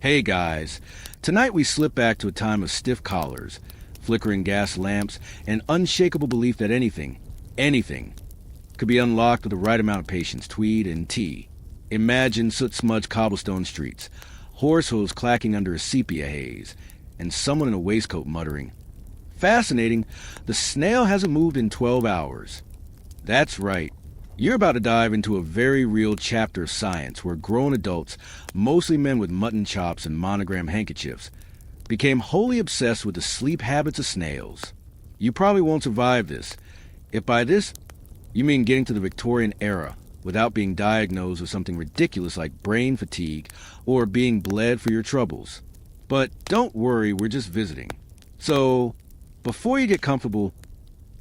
Hey guys, tonight we slip back to a time of stiff collars, flickering gas lamps, and unshakable belief that anything, could be unlocked with the right amount of patience, tweed, and tea. Imagine soot-smudged cobblestone streets, horse hooves clacking under a sepia haze, and someone in a waistcoat muttering, "Fascinating, the snail hasn't moved in 12 hours. That's right. You're about to dive into a very real chapter of science where grown adults, mostly men with mutton chops and monogram handkerchiefs, became wholly obsessed with the sleep habits of snails. You probably won't survive this. If by this, you mean getting to the Victorian era without being diagnosed with something ridiculous like brain fatigue or being bled for your troubles. But don't worry, we're just visiting. So, before you get comfortable,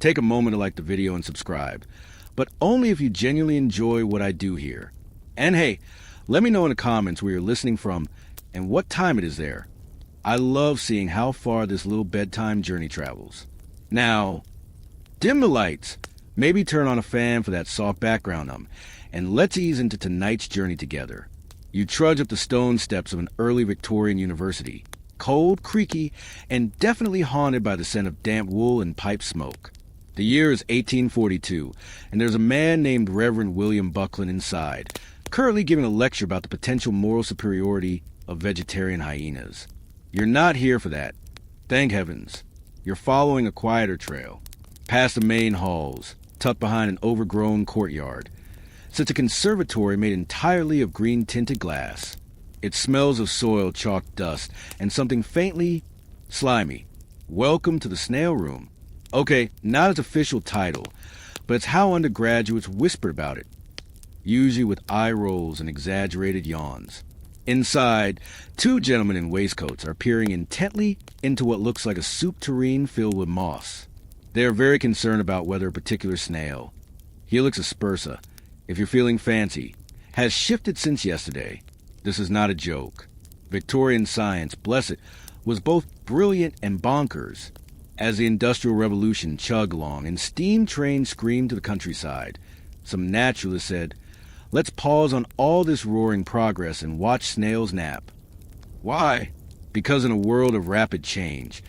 take a moment to like the video and subscribe. But only if you genuinely enjoy what I do here. And hey, let me know in the comments where you're listening from and what time it is there. I love seeing how far this little bedtime journey travels. Now, dim the lights, maybe turn on a fan for that soft background and let's ease into tonight's journey together. You trudge up the stone steps of an early Victorian university, cold, creaky, and definitely haunted by the scent of damp wool and pipe smoke. The year is 1842, and there's a man named Reverend William Buckland inside, currently giving a lecture about the potential moral superiority of vegetarian hyenas. You're not here for that. Thank heavens. You're following a quieter trail, past the main halls, tucked behind an overgrown courtyard. It's a conservatory made entirely of green-tinted glass. It smells of soil, chalk dust, and something faintly slimy. Welcome to the Snail Room. Okay, not its official title, but it's how undergraduates whisper about it, usually with eye rolls and exaggerated yawns. Inside, two gentlemen in waistcoats are peering intently into what looks like a soup tureen filled with moss. They are very concerned about whether a particular snail, Helix aspersa, if you're feeling fancy, has shifted since yesterday. This is not a joke. Victorian science, bless it, was both brilliant and bonkers. As the Industrial Revolution chugged along and steam trains screamed to the countryside, some naturalists said, "Let's pause on all this roaring progress and watch snails nap." Why? Because in a world of rapid change,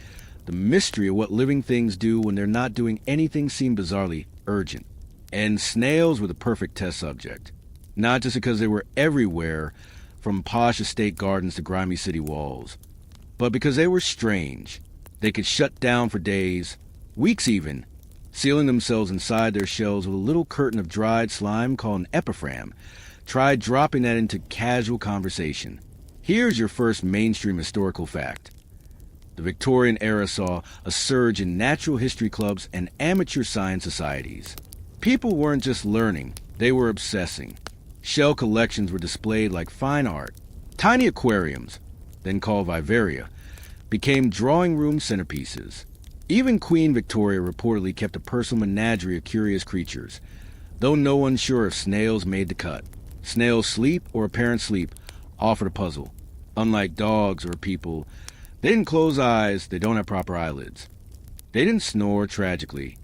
the mystery of what living things do when they're not doing anything seemed bizarrely urgent. And snails were the perfect test subject. Not just because they were everywhere, from posh estate gardens to grimy city walls, but because they were strange. They could shut down for days, weeks even, sealing themselves inside their shells with a little curtain of dried slime called an epiphragm. Try dropping that into casual conversation. Here's your first mainstream historical fact. The Victorian era saw a surge in natural history clubs and amateur science societies. People weren't just learning, they were obsessing. Shell collections were displayed like fine art. Tiny aquariums, then called vivaria, became drawing room centerpieces. Even Queen Victoria reportedly kept a personal menagerie of curious creatures, though no one's sure if snails made the cut. Snails' sleep or apparent sleep offered a puzzle. Unlike dogs or people, they didn't close eyes, they don't have proper eyelids. They didn't snore tragically.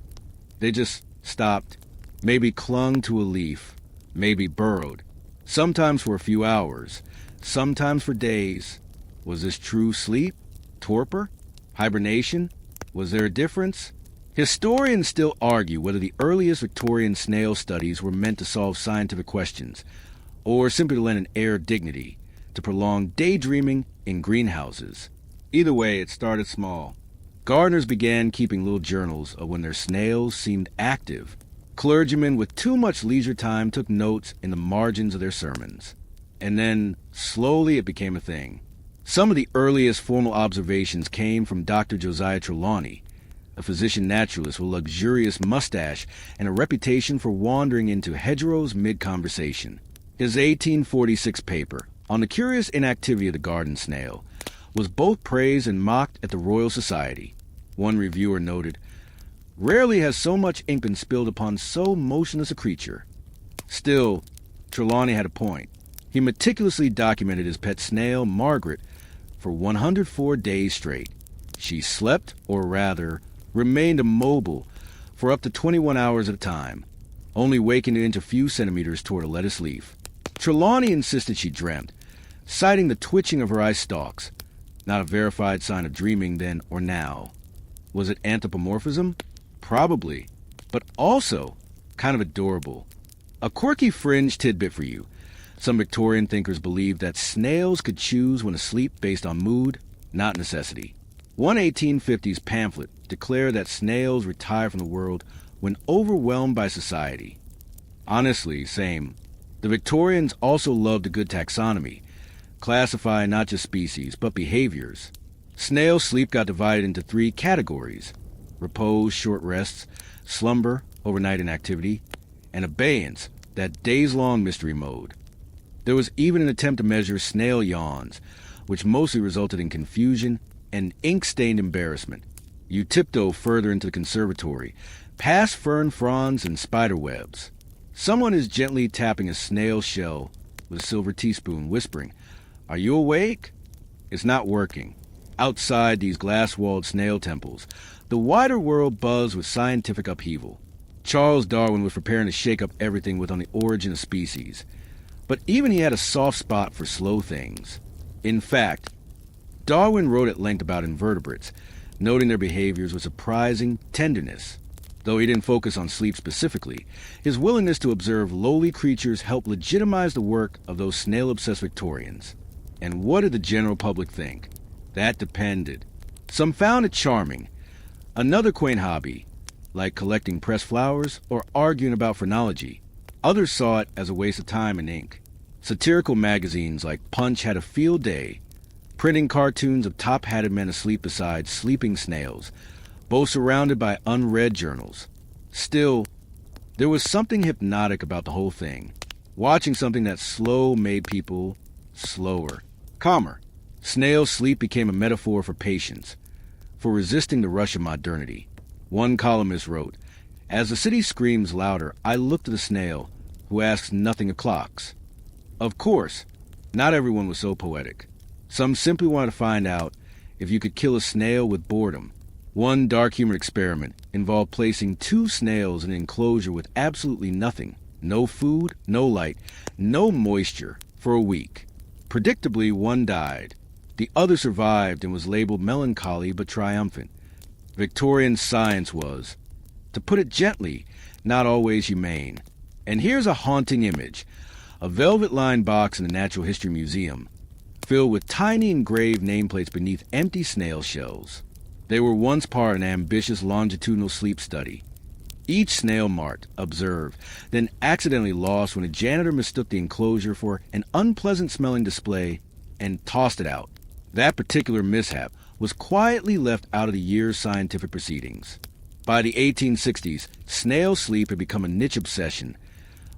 They just stopped, maybe clung to a leaf, maybe burrowed, sometimes for a few hours, sometimes for days. Was this true sleep? Torpor? Hibernation? Was there a difference? Historians still argue whether the earliest Victorian snail studies were meant to solve scientific questions, or simply to lend an air of dignity to prolonged daydreaming in greenhouses. Either way, it started small. Gardeners began keeping little journals of when their snails seemed active. Clergymen with too much leisure time took notes in the margins of their sermons. And then, slowly, it became a thing. Some of the earliest formal observations came from Dr. Josiah Trelawney, a physician naturalist with a luxurious mustache and a reputation for wandering into hedgerows mid-conversation. His 1846 paper on the curious inactivity of the garden snail was both praised and mocked at the Royal Society. One reviewer noted, "Rarely has so much ink been spilled upon so motionless a creature." Still, Trelawney had a point. He meticulously documented his pet snail, Margaret, for 104 days straight. She slept, or rather, remained immobile for up to 21 hours at a time, only waking to inch a few centimeters toward a lettuce leaf. Trelawney insisted she dreamt, citing the twitching of her eye stalks. Not a verified sign of dreaming then or now. Was it anthropomorphism? Probably, but also kind of adorable. A quirky fringe tidbit for you. Some Victorian thinkers believed that snails could choose when to sleep based on mood, not necessity. One 1850s pamphlet declared that snails retire from the world when overwhelmed by society. Honestly, same. The Victorians also loved a good taxonomy, classifying not just species, but behaviors. Snail sleep got divided into 3 categories: repose, short rests, slumber, overnight inactivity, and abeyance, that days-long mystery mode. There was even an attempt to measure snail yawns, which mostly resulted in confusion and ink-stained embarrassment. You tiptoe further into the conservatory, past fern fronds and spider webs. Someone is gently tapping a snail shell with a silver teaspoon, whispering, "Are you awake?" It's not working. Outside these glass-walled snail temples, the wider world buzzed with scientific upheaval. Charles Darwin was preparing to shake up everything with On the Origin of Species. But even he had a soft spot for slow things. In fact, Darwin wrote at length about invertebrates, noting their behaviors with surprising tenderness. Though he didn't focus on sleep specifically, his willingness to observe lowly creatures helped legitimize the work of those snail-obsessed Victorians. And what did the general public think? That depended. Some found it charming. Another quaint hobby, like collecting pressed flowers or arguing about phrenology. Others saw it as a waste of time and ink. Satirical magazines like Punch had a field day, printing cartoons of top-hatted men asleep beside sleeping snails, both surrounded by unread journals. Still, there was something hypnotic about the whole thing. Watching something that slow made people slower, calmer. Snail sleep became a metaphor for patience, for resisting the rush of modernity. One columnist wrote, "As the city screams louder, I look to the snail, who asks nothing of clocks." Of course, not everyone was so poetic. Some simply wanted to find out if you could kill a snail with boredom. One dark-humored experiment involved placing 2 snails in an enclosure with absolutely nothing. No food, no light, no moisture, for a week. Predictably, one died. The other survived and was labeled melancholy but triumphant. Victorian science was, to put it gently, not always humane. And here's a haunting image. A velvet-lined box in the Natural History Museum, filled with tiny engraved nameplates beneath empty snail shells. They were once part of an ambitious longitudinal sleep study. Each snail marked, observed, then accidentally lost when a janitor mistook the enclosure for an unpleasant-smelling display and tossed it out. That particular mishap was quietly left out of the year's scientific proceedings. By the 1860s, snail sleep had become a niche obsession,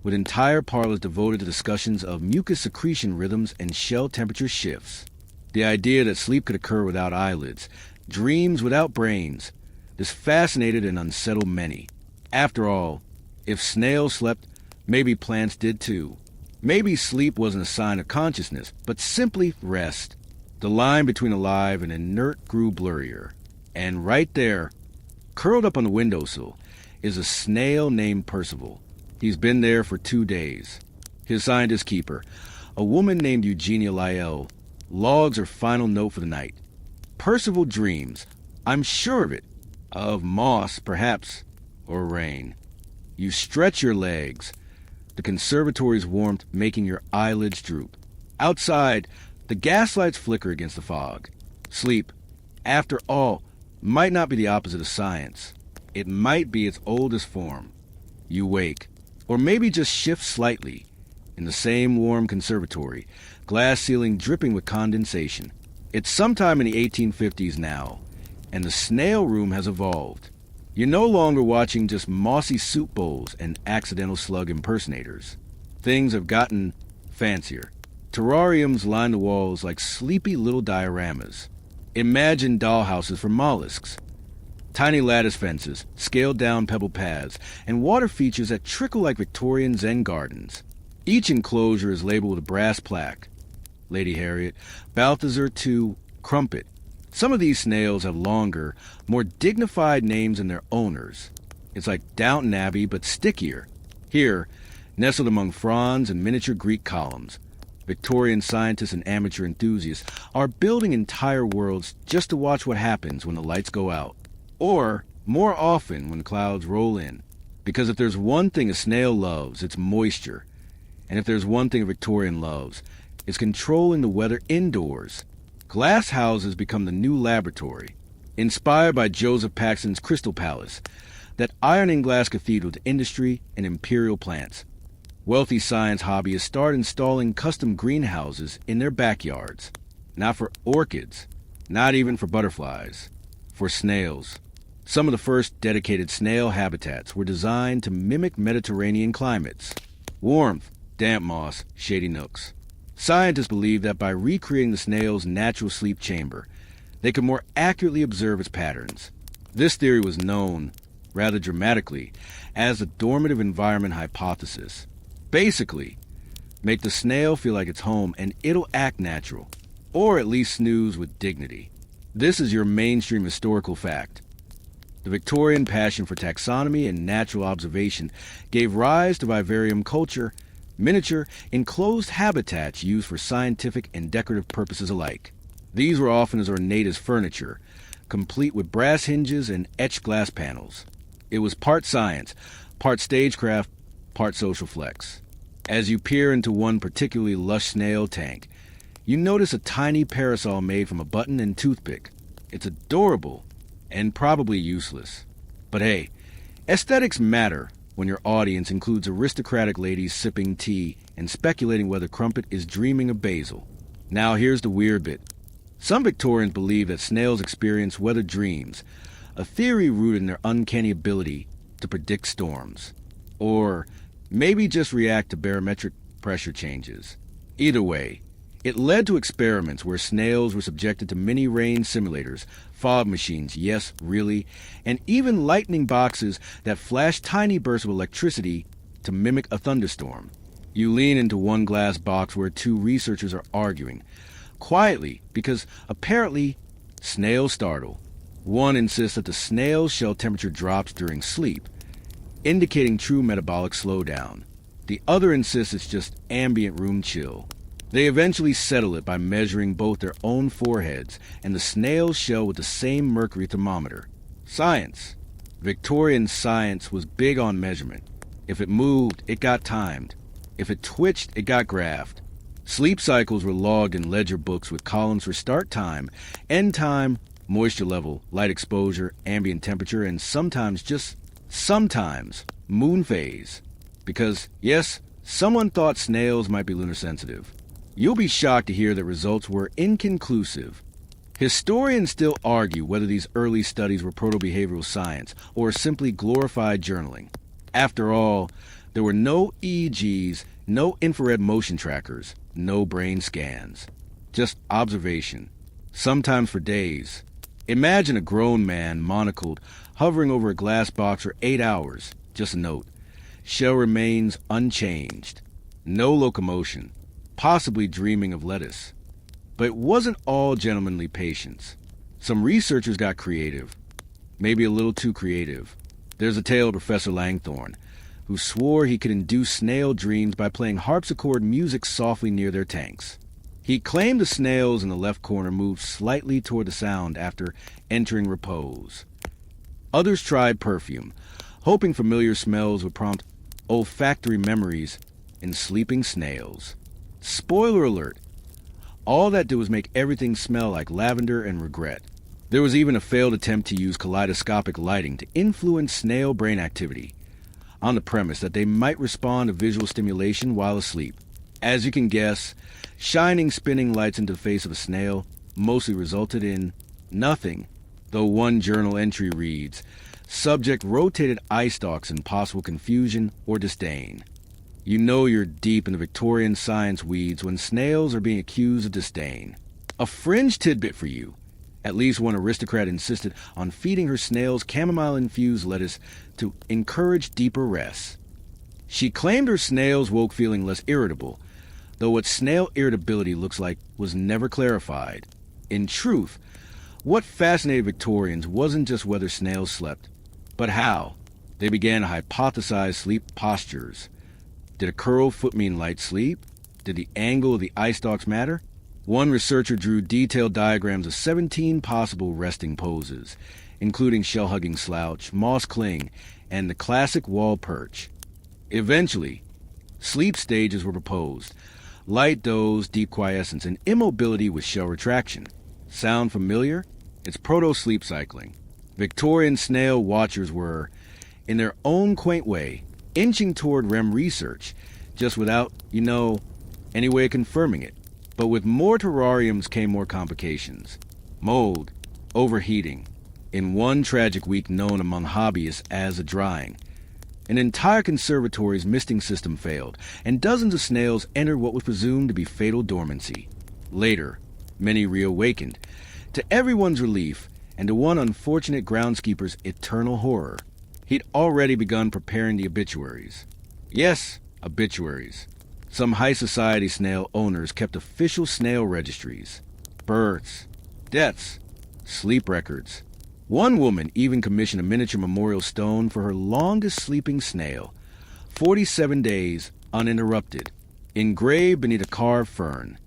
with entire parlors devoted to discussions of mucus secretion rhythms and shell temperature shifts. The idea that sleep could occur without eyelids, dreams without brains, this fascinated and unsettled many. After all, if snails slept, maybe plants did too. Maybe sleep wasn't a sign of consciousness, but simply rest. The line between alive and inert grew blurrier. And right there, curled up on the windowsill, is a snail named Percival. He's been there for 2 days. His scientist keeper, a woman named Eugenia Lyell, logs her final note for the night. Percival dreams, I'm sure of it, of moss, perhaps, or rain. You stretch your legs, the conservatory's warmth making your eyelids droop. Outside, the gaslights flicker against the fog. Sleep, after all, might not be the opposite of science. It might be its oldest form. You wake, or maybe just shift slightly, in the same warm conservatory, glass ceiling dripping with condensation. It's sometime in the 1850s now, and the snail room has evolved. You're no longer watching just mossy soup bowls and accidental slug impersonators. Things have gotten fancier. Terrariums line the walls like sleepy little dioramas. Imagine dollhouses for mollusks. Tiny lattice fences, scaled-down pebble paths, and water features that trickle like Victorian Zen gardens. Each enclosure is labeled with a brass plaque. Lady Harriet, Balthazar II, Crumpet. Some of these snails have longer, more dignified names than their owners. It's like Downton Abbey, but stickier. Here, nestled among fronds and miniature Greek columns, Victorian scientists and amateur enthusiasts are building entire worlds just to watch what happens when the lights go out. Or, more often, when clouds roll in. Because if there's one thing a snail loves, it's moisture. And if there's one thing a Victorian loves, it's controlling the weather indoors. Glass houses become the new laboratory. Inspired by Joseph Paxton's Crystal Palace, that ironing glass cathedral to industry and imperial plants. Wealthy science hobbyists start installing custom greenhouses in their backyards. Not for orchids, not even for butterflies, for snails. Some of the first dedicated snail habitats were designed to mimic Mediterranean climates. Warmth, damp moss, shady nooks. Scientists believe that by recreating the snail's natural sleep chamber, they could more accurately observe its patterns. This theory was known, rather dramatically, as the dormitive environment hypothesis. Basically, make the snail feel like it's home and it'll act natural, or at least snooze with dignity. This is your mainstream historical fact. The Victorian passion for taxonomy and natural observation gave rise to vivarium culture, miniature, enclosed habitats used for scientific and decorative purposes alike. These were often as ornate as furniture, complete with brass hinges and etched glass panels. It was part science, part stagecraft, part social flex. As you peer into one particularly lush snail tank, you notice a tiny parasol made from a button and toothpick. It's adorable and probably useless. But hey, aesthetics matter when your audience includes aristocratic ladies sipping tea and speculating whether Crumpet is dreaming of basil. Now here's the weird bit. Some Victorians believe that snails experience weather dreams, a theory rooted in their uncanny ability to predict storms. Or maybe just react to barometric pressure changes. Either way, it led to experiments where snails were subjected to mini-rain simulators, fog machines, yes, really, and even lightning boxes that flash tiny bursts of electricity to mimic a thunderstorm. You lean into one glass box where two researchers are arguing, quietly, because apparently snails startle. One insists that the snail's shell temperature drops during sleep, indicating true metabolic slowdown. The other insists it's just ambient room chill. They eventually settle it by measuring both their own foreheads and the snail's shell with the same mercury thermometer. Science. Victorian science was big on measurement. If it moved, it got timed. If it twitched, it got graphed. Sleep cycles were logged in ledger books with columns for start time, end time, moisture level, light exposure, ambient temperature, and sometimes moon phase. Because, yes, someone thought snails might be lunar sensitive. You'll be shocked to hear that results were inconclusive. Historians still argue whether these early studies were proto-behavioral science or simply glorified journaling. After all, there were no EEGs, no infrared motion trackers, no brain scans. Just observation, sometimes for days. Imagine a grown man, monocled, hovering over a glass box for 8 hours. Just a note. Shell remains unchanged. No locomotion. Possibly dreaming of lettuce. But it wasn't all gentlemanly patience. Some researchers got creative. Maybe a little too creative. There's a tale of Professor Langthorne, who swore he could induce snail dreams by playing harpsichord music softly near their tanks. He claimed the snails in the left corner moved slightly toward the sound after entering repose. Others tried perfume, hoping familiar smells would prompt olfactory memories in sleeping snails. Spoiler alert, all that did was make everything smell like lavender and regret. There was even a failed attempt to use kaleidoscopic lighting to influence snail brain activity, on the premise that they might respond to visual stimulation while asleep. As you can guess, shining spinning lights into the face of a snail mostly resulted in nothing, though one journal entry reads, "Subject rotated eye stalks in possible confusion or disdain." You know you're deep in the Victorian science weeds when snails are being accused of disdain. A fringe tidbit for you. At least one aristocrat insisted on feeding her snails chamomile-infused lettuce to encourage deeper rest. She claimed her snails woke feeling less irritable, though what snail irritability looks like was never clarified. In truth, what fascinated Victorians wasn't just whether snails slept, but how. They began to hypothesize sleep postures. Did a curled foot mean light sleep? Did the angle of the eye stalks matter? One researcher drew detailed diagrams of 17 possible resting poses, including shell-hugging slouch, moss cling, and the classic wall perch. Eventually, sleep stages were proposed: light doze, deep quiescence, and immobility with shell retraction. Sound familiar? It's proto-sleep cycling. Victorian snail watchers were, in their own quaint way, inching toward REM research, just without, any way of confirming it. But with more terrariums came more complications. Mold, overheating. In one tragic week known among hobbyists as a drying, an entire conservatory's misting system failed, and dozens of snails entered what was presumed to be fatal dormancy. Later, many reawakened. To everyone's relief, and to one unfortunate groundskeeper's eternal horror, he'd already begun preparing the obituaries. Yes, obituaries. Some high society snail owners kept official snail registries. Births, deaths, sleep records. One woman even commissioned a miniature memorial stone for her longest sleeping snail, 47 days uninterrupted, engraved beneath a carved fern.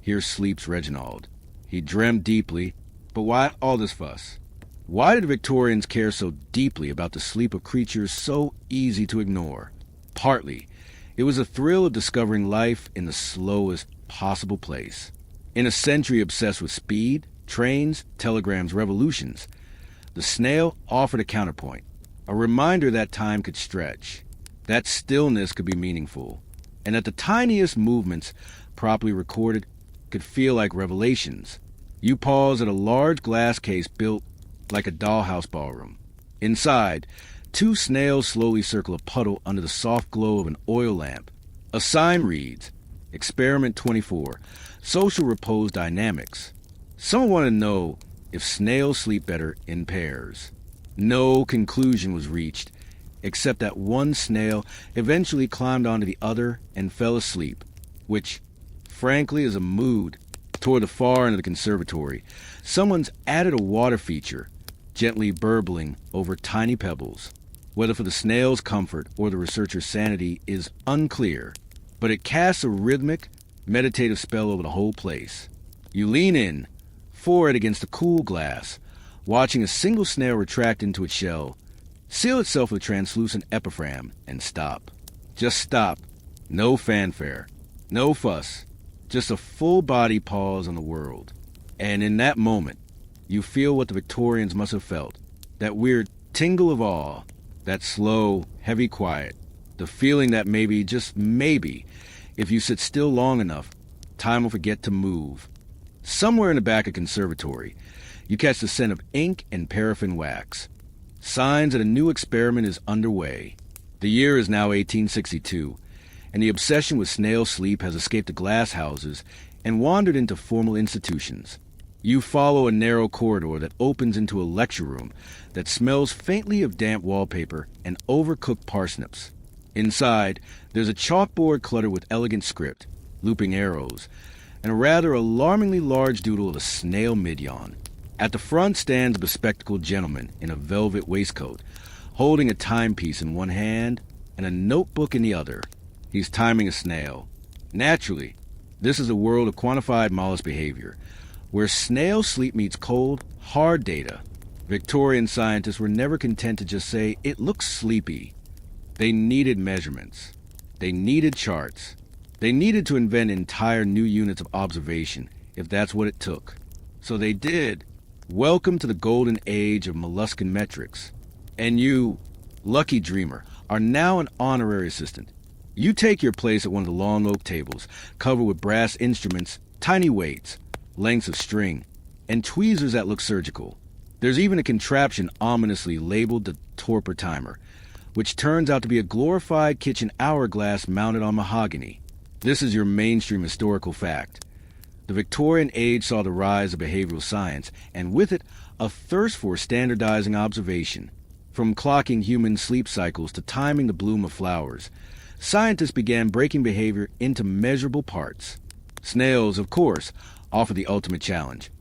Here sleeps Reginald. He dreamed deeply, but why all this fuss? Why did Victorians care so deeply about the sleep of creatures so easy to ignore? Partly, it was a thrill of discovering life in the slowest possible place. In a century obsessed with speed, trains, telegrams, revolutions, the snail offered a counterpoint, a reminder that time could stretch, that stillness could be meaningful, and that the tiniest movements, properly recorded, could feel like revelations. You pause at a large glass case built like a dollhouse ballroom. Inside, two snails slowly circle a puddle under the soft glow of an oil lamp. A sign reads, Experiment 24, Social Repose Dynamics. Someone wanted to know if snails sleep better in pairs. No conclusion was reached, except that one snail eventually climbed onto the other and fell asleep, which, frankly, is a mood. Toward the far end of the conservatory, someone's added a water feature, gently burbling over tiny pebbles. Whether for the snail's comfort or the researcher's sanity is unclear, but it casts a rhythmic, meditative spell over the whole place. You lean in, forehead against the cool glass, watching a single snail retract into its shell, seal itself with a translucent epigram, and stop. Just stop. No fanfare. No fuss. Just a full-body pause on the world. And in that moment, you feel what the Victorians must have felt. That weird tingle of awe. That slow, heavy quiet. The feeling that maybe, just maybe, if you sit still long enough, time will forget to move. Somewhere in the back of the conservatory, you catch the scent of ink and paraffin wax. Signs that a new experiment is underway. The year is now 1862, and the obsession with snail sleep has escaped the glass houses and wandered into formal institutions. You follow a narrow corridor that opens into a lecture room that smells faintly of damp wallpaper and overcooked parsnips. Inside, there's a chalkboard cluttered with elegant script, looping arrows, and a rather alarmingly large doodle of a snail mid-yawn. At the front stands a bespectacled gentleman in a velvet waistcoat, holding a timepiece in one hand and a notebook in the other. He's timing a snail. Naturally, this is a world of quantified mollusk behavior, where snail sleep meets cold, hard data. Victorian scientists were never content to just say, it looks sleepy. They needed measurements. They needed charts. They needed to invent entire new units of observation, if that's what it took. So they did. Welcome to the golden age of molluscan metrics. And you, lucky dreamer, are now an honorary assistant. You take your place at one of the long oak tables, covered with brass instruments, tiny weights, lengths of string, and tweezers that look surgical. There's even a contraption ominously labeled the torpor timer, which turns out to be a glorified kitchen hourglass mounted on mahogany. This is your mainstream historical fact. The Victorian age saw the rise of behavioral science, and with it, a thirst for standardizing observation. From clocking human sleep cycles to timing the bloom of flowers, scientists began breaking behavior into measurable parts. Snails, of course, offer the ultimate challenge.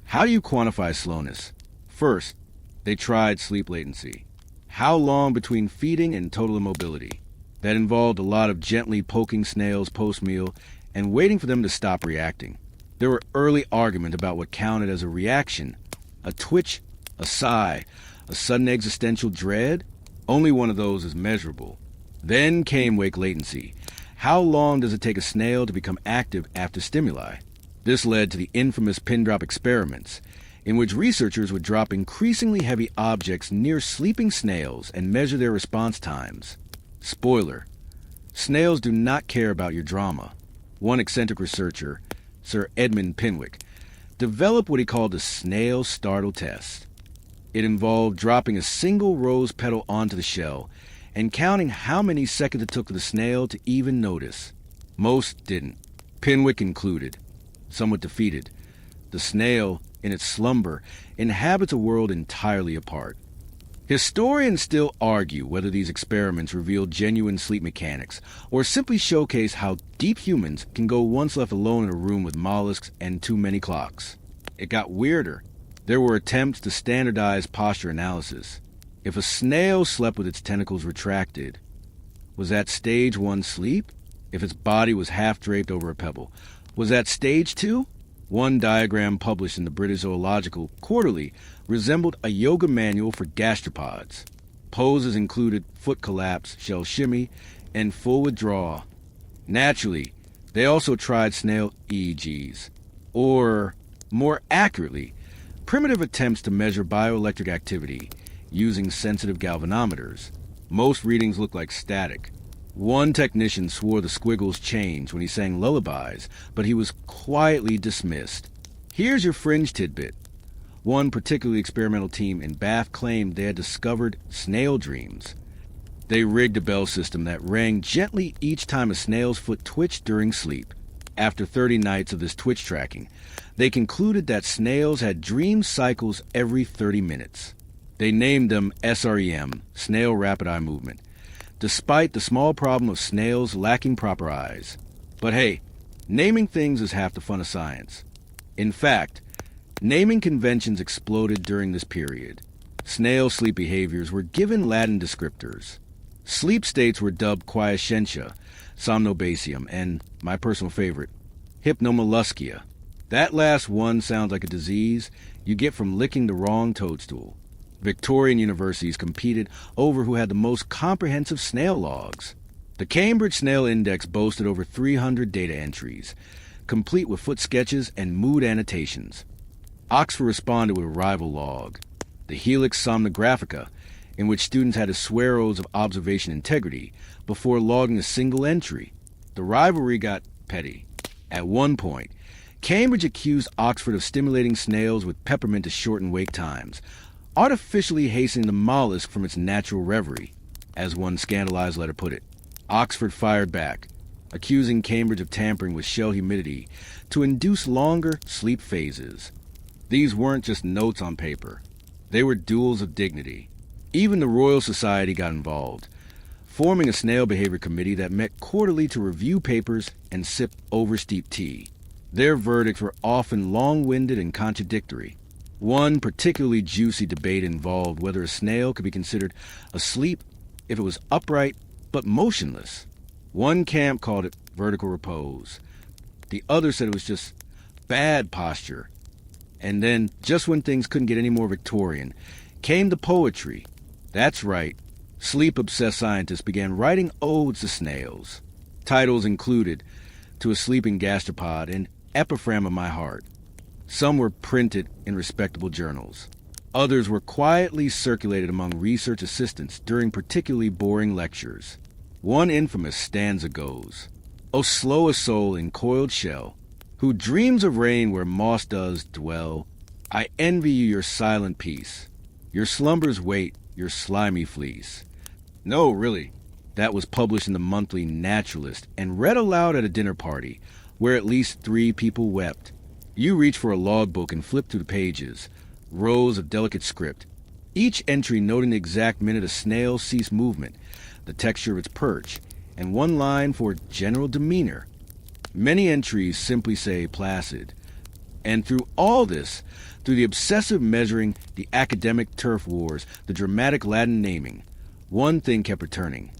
How do you quantify slowness? First, they tried sleep latency. How long between feeding and total immobility? That involved a lot of gently poking snails post-meal and waiting for them to stop reacting. There were early arguments about what counted as a reaction. A twitch, a sigh, a sudden existential dread. Only one of those is measurable. Then came wake latency. How long does it take a snail to become active after stimuli? This led to the infamous pin drop experiments, in which researchers would drop increasingly heavy objects near sleeping snails and measure their response times. Spoiler: snails do not care about your drama. One eccentric researcher, Sir Edmund Pinwick, developed what he called the snail startle test. It involved dropping a single rose petal onto the shell and counting how many seconds it took for the snail to even notice. Most didn't, Pinwick included. Somewhat defeated, the snail, in its slumber, inhabits a world entirely apart. Historians still argue whether these experiments reveal genuine sleep mechanics or simply showcase how deep humans can go once left alone in a room with mollusks and too many clocks. It got weirder. There were attempts to standardize posture analysis. If a snail slept with its tentacles retracted, was that stage 1 sleep? If its body was half draped over a pebble, was that stage 2? One diagram published in the British Zoological Quarterly resembled a yoga manual for gastropods. Poses included foot collapse, shell shimmy, and full withdrawal. Naturally, they also tried snail EEGs, or, more accurately, primitive attempts to measure bioelectric activity using sensitive galvanometers. Most readings looked like static. One technician swore the squiggles changed when he sang lullabies, but he was quietly dismissed. Here's your fringe tidbit. One particularly experimental team in Bath claimed they had discovered snail dreams. They rigged a bell system that rang gently each time a snail's foot twitched during sleep. After 30 nights of this twitch tracking, they concluded that snails had dream cycles every 30 minutes. They named them SREM, Snail Rapid Eye Movement, despite the small problem of snails lacking proper eyes. But hey, naming things is half the fun of science. In fact, naming conventions exploded during this period. Snail sleep behaviors were given Latin descriptors. Sleep states were dubbed quiescentia, somnobacium, and, my personal favorite, hypnomolluscia. That last one sounds like a disease you get from licking the wrong toadstool. Victorian universities competed over who had the most comprehensive snail logs. The Cambridge Snail Index boasted over 300 data entries, complete with foot sketches and mood annotations. Oxford responded with a rival log, the Helix Somnographica, in which students had to swear oaths of observation integrity before logging a single entry. The rivalry got petty. At one point, Cambridge accused Oxford of stimulating snails with peppermint to shorten wake times, artificially hastening the mollusk from its natural reverie, as one scandalized letter put it. Oxford fired back, accusing Cambridge of tampering with shell humidity to induce longer sleep phases. These weren't just notes on paper. They were duels of dignity. Even the Royal Society got involved, forming a snail behavior committee that met quarterly to review papers and sip oversteeped tea. Their verdicts were often long-winded and contradictory. One particularly juicy debate involved whether a snail could be considered asleep if it was upright but motionless. One camp called it vertical repose. The other said it was just bad posture. And then, just when things couldn't get any more Victorian, came the poetry. That's right, sleep-obsessed scientists began writing odes to snails. Titles included To a Sleeping Gastropod and Epigram of My Heart. Some were printed in respectable journals. Others were quietly circulated among research assistants during particularly boring lectures. One infamous stanza goes, O slowest soul in coiled shell, who dreams of rain where moss does dwell, I envy you your silent peace, your slumbers wait, your slimy fleece. No, really. That was published in the monthly Naturalist and read aloud at a dinner party where at least 3 people wept. You reach for a logbook and flip through the pages, rows of delicate script, each entry noting the exact minute a snail ceased movement, the texture of its perch, and one line for general demeanor. Many entries simply say placid. And through all this, through the obsessive measuring, the academic turf wars, the dramatic Latin naming, one thing kept returning.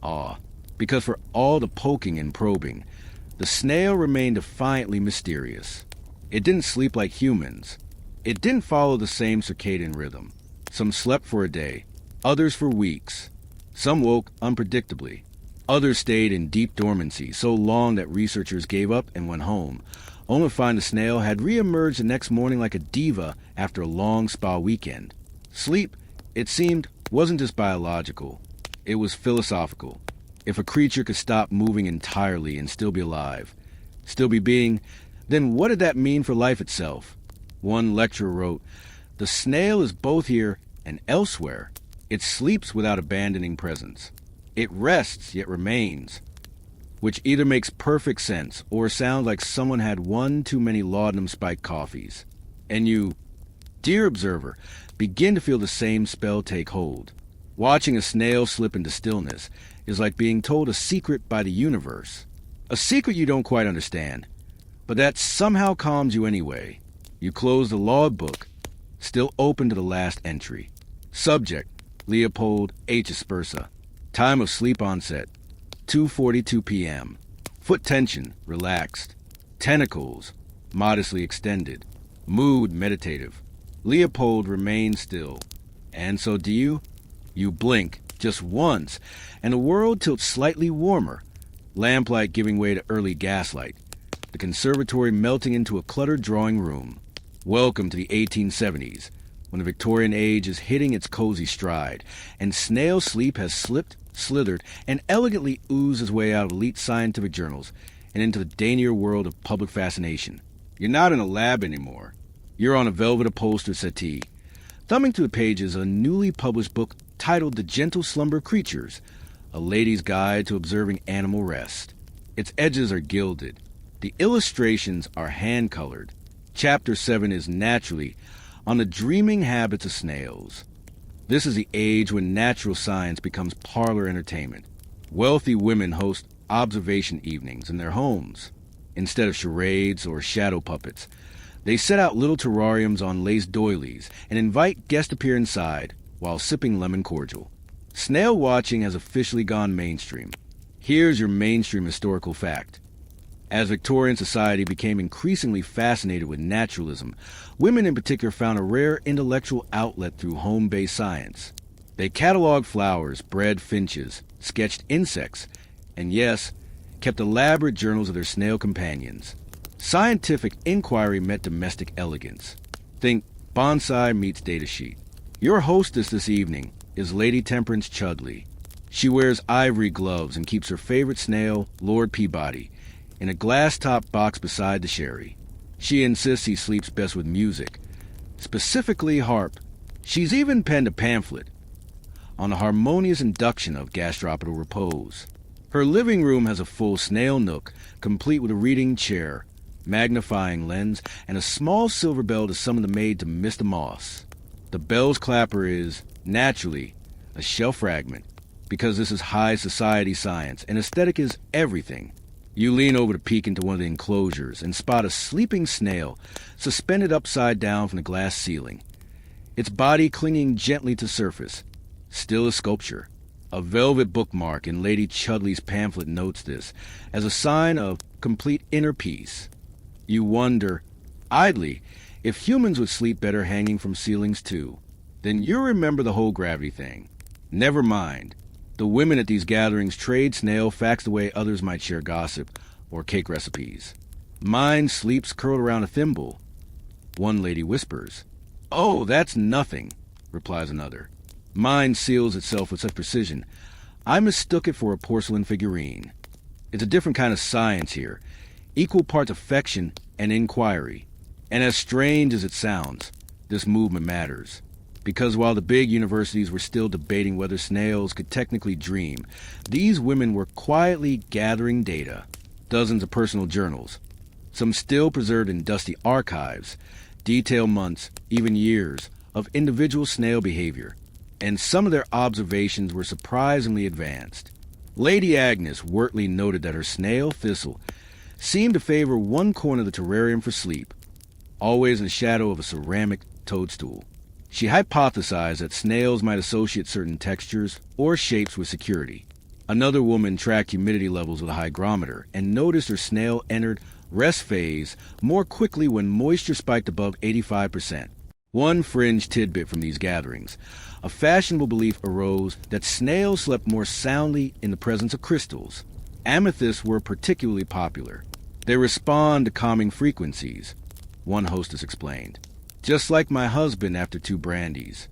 Awe. Because for all the poking and probing, The snail remained defiantly mysterious. It didn't sleep like humans. It didn't follow the same circadian rhythm. Some slept for a day, others for weeks. Some woke unpredictably. Others stayed in deep dormancy so long that researchers gave up and went home, only to find the snail had re-emerged the next morning like a diva after a long spa weekend. Sleep, it seemed, wasn't just biological. It was philosophical. If a creature could stop moving entirely and still be alive, still be being, then what did that mean for life itself? One lecturer wrote, "The snail is both here and elsewhere. It sleeps without abandoning presence. It rests yet remains," which either makes perfect sense or sounds like someone had one too many laudanum spiked coffees. And you, dear observer, begin to feel the same spell take hold. Watching a snail slip into stillness is like being told a secret by the universe. A secret you don't quite understand, but that somehow calms you anyway. You close the logbook, still open to the last entry. Subject, Leopold H. Aspersa. Time of sleep onset, 2:42 p.m. Foot tension, relaxed. Tentacles, modestly extended. Mood, meditative. Leopold remains still. And so do you? You blink, just once, and the world tilts slightly warmer. Lamplight giving way to early gaslight. The conservatory melting into a cluttered drawing room. Welcome to the 1870s, when the Victorian age is hitting its cozy stride, and snail sleep has slipped, slithered, and elegantly oozed its way out of elite scientific journals and into the daintier world of public fascination. You're not in a lab anymore. You're on a velvet upholstered settee, thumbing through the pages of a newly published book titled The Gentle Slumber Creatures, A Lady's Guide to Observing Animal Rest. Its edges are gilded. The illustrations are hand-colored. Chapter 7 is naturally on the dreaming habits of snails. This is the age when natural science becomes parlor entertainment. Wealthy women host observation evenings in their homes. Instead of charades or shadow puppets, they set out little terrariums on lace doilies and invite guests to peer inside while sipping lemon cordial. Snail watching has officially gone mainstream. Here's your mainstream historical fact. As Victorian society became increasingly fascinated with naturalism, women in particular found a rare intellectual outlet through home-based science. They cataloged flowers, bred finches, sketched insects, and yes, kept elaborate journals of their snail companions. Scientific inquiry met domestic elegance. Think bonsai meets datasheet. Your hostess this evening is Lady Temperance Chudley. She wears ivory gloves and keeps her favorite snail, Lord Peabody, in a glass-topped box beside the sherry. She insists he sleeps best with music, specifically harp. She's even penned a pamphlet on the harmonious induction of gastropoidal repose. Her living room has a full snail nook, complete with a reading chair, magnifying lens, and a small silver bell to summon the maid to Mr. Moss. The bell's clapper is, naturally, a shell fragment, because this is high society science, and aesthetic is everything. You lean over to peek into one of the enclosures and spot a sleeping snail suspended upside down from the glass ceiling, its body clinging gently to surface, still a sculpture. A velvet bookmark in Lady Chudley's pamphlet notes this as a sign of complete inner peace. You wonder, idly, if humans would sleep better hanging from ceilings too. Then you remember the whole gravity thing. Never mind. The women at these gatherings trade snail facts the way others might share gossip or cake recipes. Mine sleeps curled around a thimble. One lady whispers. "Oh, that's nothing," replies another. Mine seals itself with such precision, I mistook it for a porcelain figurine. It's a different kind of science here, equal parts affection and inquiry. And as strange as it sounds, this movement matters. Because while the big universities were still debating whether snails could technically dream, these women were quietly gathering data, dozens of personal journals, some still preserved in dusty archives, detail months, even years, of individual snail behavior, and some of their observations were surprisingly advanced. Lady Agnes Wortley noted that her snail thistle seemed to favor one corner of the terrarium for sleep, always in the shadow of a ceramic toadstool. She hypothesized that snails might associate certain textures or shapes with security. Another woman tracked humidity levels with a hygrometer and noticed her snail entered rest phase more quickly when moisture spiked above 85%. One fringe tidbit from these gatherings: a fashionable belief arose that snails slept more soundly in the presence of crystals. Amethysts were particularly popular. They respond to calming frequencies, one hostess explained. Just like my husband after 2 brandies.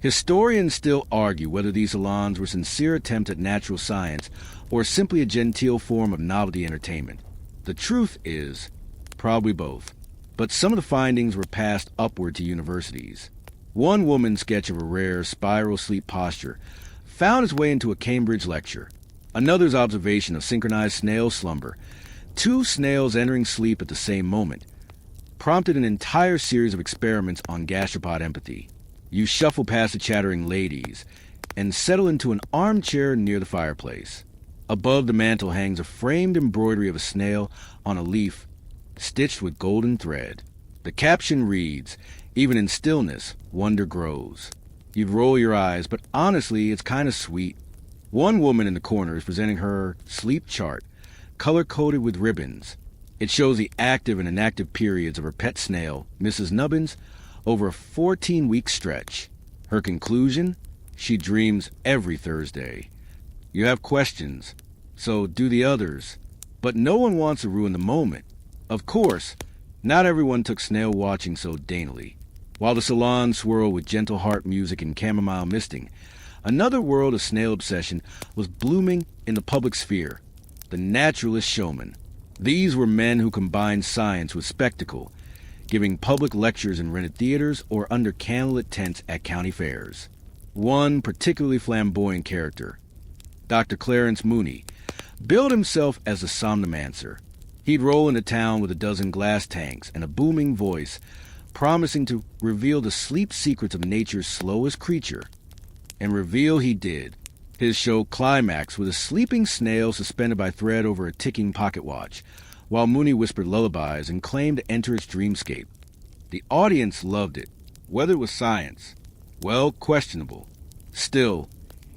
Historians still argue whether these salons were sincere attempts at natural science or simply a genteel form of novelty entertainment. The truth is, probably both. But some of the findings were passed upward to universities. One woman's sketch of a rare spiral sleep posture found its way into a Cambridge lecture. Another's observation of synchronized snail slumber, 2 snails entering sleep at the same moment, prompted an entire series of experiments on gastropod empathy. You shuffle past the chattering ladies and settle into an armchair near the fireplace. Above the mantel hangs a framed embroidery of a snail on a leaf stitched with golden thread. The caption reads, "Even in stillness, wonder grows." You'd roll your eyes, but honestly, it's kind of sweet. One woman in the corner is presenting her sleep chart, color-coded with ribbons. It shows the active and inactive periods of her pet snail, Mrs. Nubbins, over a 14-week stretch. Her conclusion? She dreams every Thursday. You have questions, so do the others. But no one wants to ruin the moment. Of course, not everyone took snail watching so daintily. While the salon swirled with gentle harp music and chamomile misting, another world of snail obsession was blooming in the public sphere: the naturalist showmen. These were men who combined science with spectacle, giving public lectures in rented theaters or under candlelit tents at county fairs. One particularly flamboyant character, Dr. Clarence Mooney, billed himself as a somnomancer. He'd roll into town with a dozen glass tanks and a booming voice, promising to reveal the sleep secrets of nature's slowest creature. And reveal he did. His show climaxed with a sleeping snail suspended by thread over a ticking pocket watch, while Mooney whispered lullabies and claimed to enter its dreamscape. The audience loved it, whether it was science. Well, questionable. Still,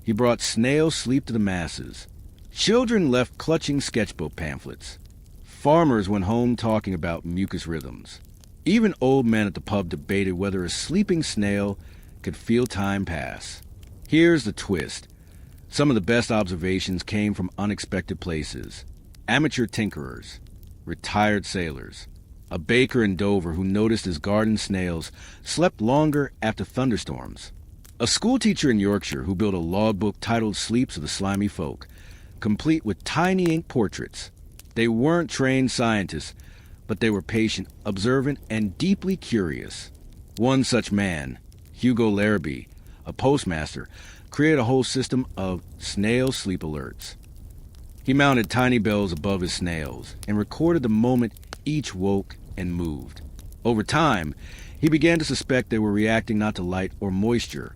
he brought snail sleep to the masses. Children left clutching sketchbook pamphlets. Farmers went home talking about mucus rhythms. Even old men at the pub debated whether a sleeping snail could feel time pass. Here's the twist. Some of the best observations came from unexpected places. Amateur tinkerers, retired sailors, a baker in Dover who noticed his garden snails slept longer after thunderstorms, a schoolteacher in Yorkshire who built a logbook titled Sleeps of the Slimy Folk, complete with tiny ink portraits. They weren't trained scientists, but they were patient, observant, and deeply curious. One such man, Hugo Larrabee, a postmaster, created a whole system of snail sleep alerts. He mounted tiny bells above his snails and recorded the moment each woke and moved. Over time, he began to suspect they were reacting not to light or moisture,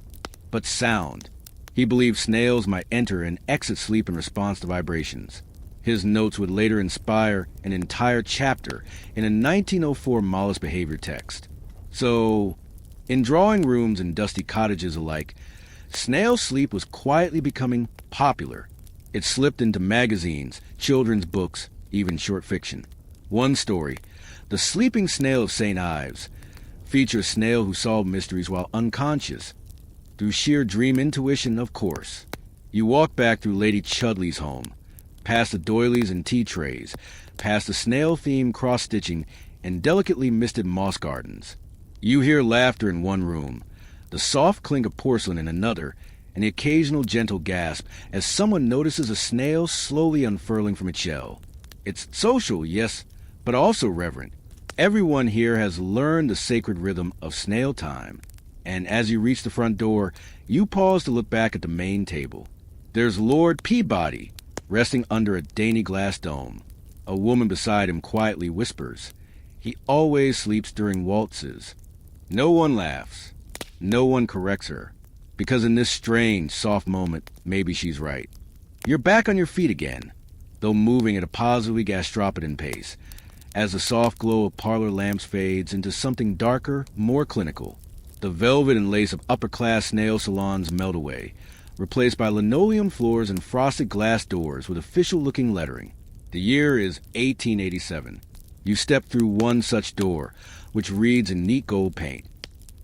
but sound. He believed snails might enter and exit sleep in response to vibrations. His notes would later inspire an entire chapter in a 1904 mollusk behavior text. So, in drawing rooms and dusty cottages alike, snail sleep was quietly becoming popular. It slipped into magazines, children's books, even short fiction. One story, The Sleeping Snail of St. Ives, features a snail who solved mysteries while unconscious. Through sheer dream intuition, of course. You walk back through Lady Chudley's home, past the doilies and tea trays, past the snail-themed cross-stitching and delicately misted moss gardens. You hear laughter in one room, the soft clink of porcelain in another, and the occasional gentle gasp as someone notices a snail slowly unfurling from its shell. It's social, yes, but also reverent. Everyone here has learned the sacred rhythm of snail time, and as you reach the front door, you pause to look back at the main table. There's Lord Peabody, resting under a dainty glass dome. A woman beside him quietly whispers. He always sleeps during waltzes. No one laughs. No one corrects her. Because in this strange, soft moment, maybe she's right. You're back on your feet again, though moving at a positively gastropodon pace, as the soft glow of parlor lamps fades into something darker, more clinical. The velvet and lace of upper-class snail salons melt away, replaced by linoleum floors and frosted glass doors with official-looking lettering. The year is 1887. You step through one such door, which reads in neat gold paint,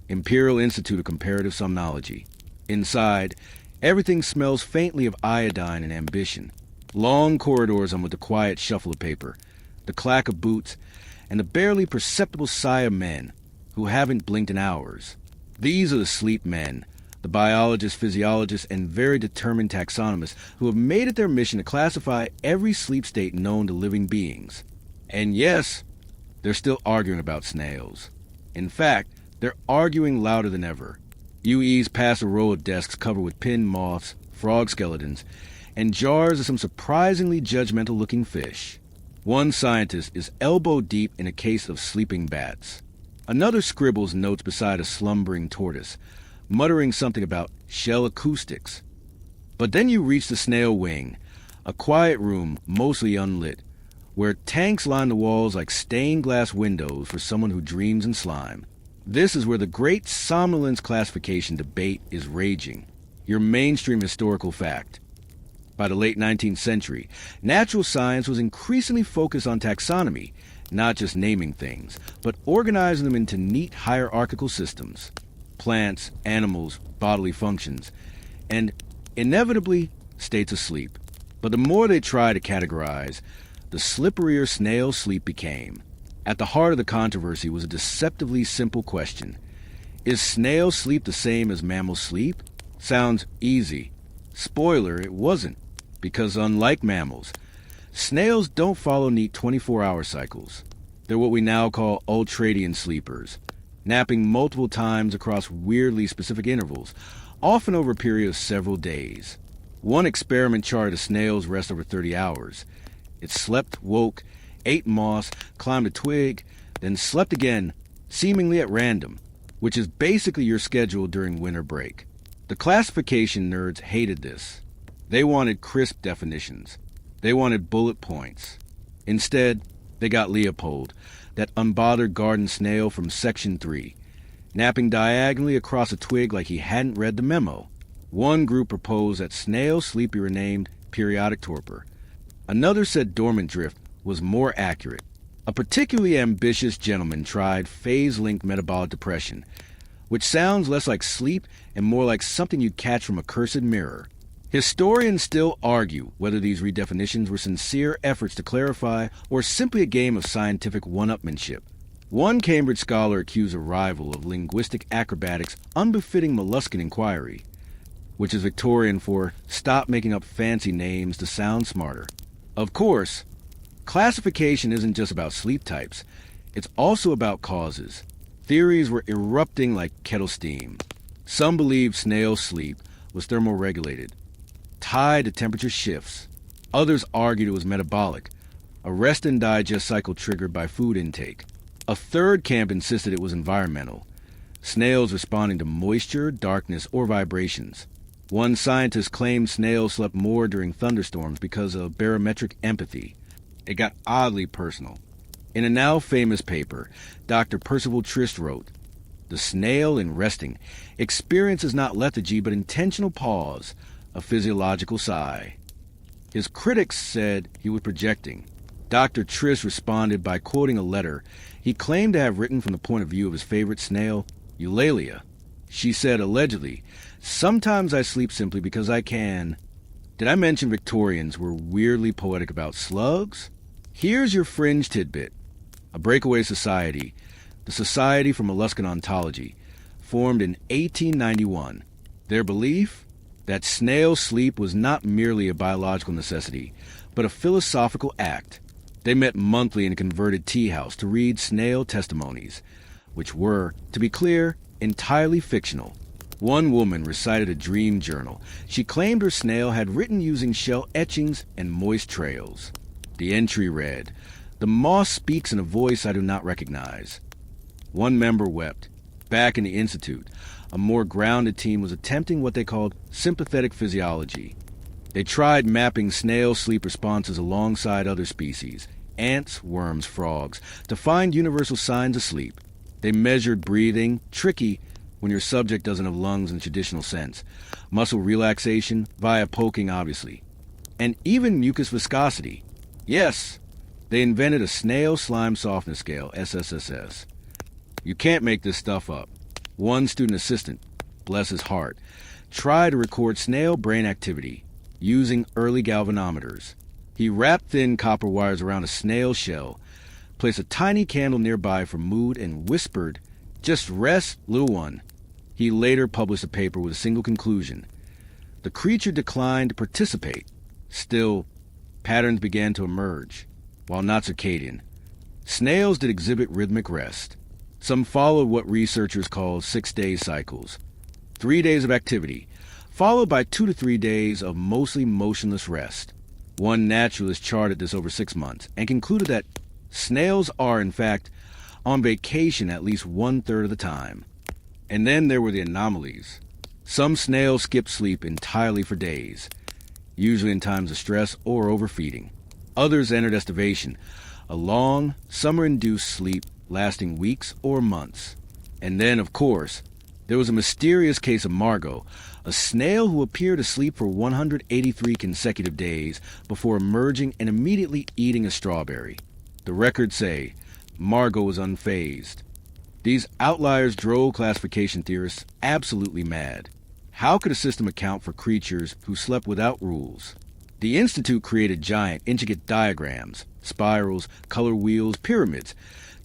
Imperial Institute of Comparative Somnology. Inside, everything smells faintly of iodine and ambition. Long corridors hum with the quiet shuffle of paper, the clack of boots, and the barely perceptible sigh of men who haven't blinked in hours. These are the sleep men, the biologists, physiologists, and very determined taxonomists who have made it their mission to classify every sleep state known to living beings. And yes, they're still arguing about snails. In fact, they're arguing louder than ever. You ease past a row of desks covered with pinned moths, frog skeletons, and jars of some surprisingly judgmental-looking fish. One scientist is elbow-deep in a case of sleeping bats. Another scribbles notes beside a slumbering tortoise, muttering something about shell acoustics. But then you reach the snail wing, a quiet room mostly unlit, where tanks line the walls like stained glass windows for someone who dreams in slime. This is where the great somnolence classification debate is raging, your mainstream historical fact. By the late 19th century, natural science was increasingly focused on taxonomy, not just naming things, but organizing them into neat hierarchical systems. Plants, animals, bodily functions, and, inevitably, states of sleep. But the more they tried to categorize, the slipperier snail sleep became. At the heart of the controversy was a deceptively simple question. Is snail sleep the same as mammal sleep? Sounds easy. Spoiler, it wasn't, because unlike mammals, snails don't follow neat 24-hour cycles. They're what we now call ultradian sleepers, napping multiple times across weirdly specific intervals, often over a period of several days. One experiment charted a snail's rest over 30 hours. It slept, woke, ate moss, climbed a twig, then slept again, seemingly at random, which is basically your schedule during winter break. The classification nerds hated this. They wanted crisp definitions. They wanted bullet points. Instead, they got Leopold, that unbothered garden snail from Section 3, napping diagonally across a twig like he hadn't read the memo. One group proposed that snail sleep be renamed periodic torpor. Another said dormant drift was more accurate. A particularly ambitious gentleman tried phase-linked metabolic depression, which sounds less like sleep and more like something you'd catch from a cursed mirror. Historians still argue whether these redefinitions were sincere efforts to clarify or simply a game of scientific one-upmanship. One Cambridge scholar accused a rival of linguistic acrobatics unbefitting molluscan inquiry, which is Victorian for stop making up fancy names to sound smarter. Of course, classification isn't just about sleep types. It's also about causes. Theories were erupting like kettle steam. Some believed snail sleep was thermoregulated, tied to temperature shifts. Others argued it was metabolic, a rest and digest cycle triggered by food intake. A third camp insisted it was environmental, snails responding to moisture, darkness, or vibrations. One scientist claimed snails slept more during thunderstorms because of barometric empathy. It got oddly personal. In a now famous paper, Dr. Percival Trist wrote, "The snail in resting experiences not lethargy but intentional pause, a physiological sigh." His critics said he was projecting. Dr. Trist responded by quoting a letter he claimed to have written from the point of view of his favorite snail, Eulalia. She said, allegedly, "Sometimes I sleep simply because I can." Did I mention Victorians were weirdly poetic about slugs? Here's your fringe tidbit. A breakaway society, the Society for Molluscan Ontology, formed in 1891. Their belief? That snail sleep was not merely a biological necessity, but a philosophical act. They met monthly in a converted tea house to read snail testimonies, which were, to be clear, entirely fictional. One woman recited a dream journal. She claimed her snail had written using shell etchings and moist trails. The entry read, "The moss speaks in a voice I do not recognize." One member wept. Back in the Institute, a more grounded team was attempting what they called sympathetic physiology. They tried mapping snail sleep responses alongside other species, ants, worms, frogs, to find universal signs of sleep. They measured breathing, tricky, when your subject doesn't have lungs in the traditional sense, muscle relaxation via poking, obviously, and even mucus viscosity. Yes, they invented a snail slime softness scale, SSSS. You can't make this stuff up. One student assistant, bless his heart, tried to record snail brain activity using early galvanometers. He wrapped thin copper wires around a snail shell, placed a tiny candle nearby for mood, and whispered, "Just rest, little one." He later published a paper with a single conclusion. The creature declined to participate. Still, patterns began to emerge, while not circadian. Snails did exhibit rhythmic rest. Some followed what researchers call 6-day cycles. 3 days of activity, followed by 2 to 3 days of mostly motionless rest. One naturalist charted this over 6 months and concluded that snails are, in fact, on vacation at least 1/3 of the time. And then there were the anomalies. Some snails skip sleep entirely for days, usually in times of stress or overfeeding. Others entered estivation, a long, summer-induced sleep lasting weeks or months. And then, of course, there was a mysterious case of Margot, a snail who appeared asleep for 183 consecutive days before emerging and immediately eating a strawberry. The records say Margot was unfazed. These outliers drove classification theorists absolutely mad. How could a system account for creatures who slept without rules? The Institute created giant, intricate diagrams, spirals, color wheels, pyramids,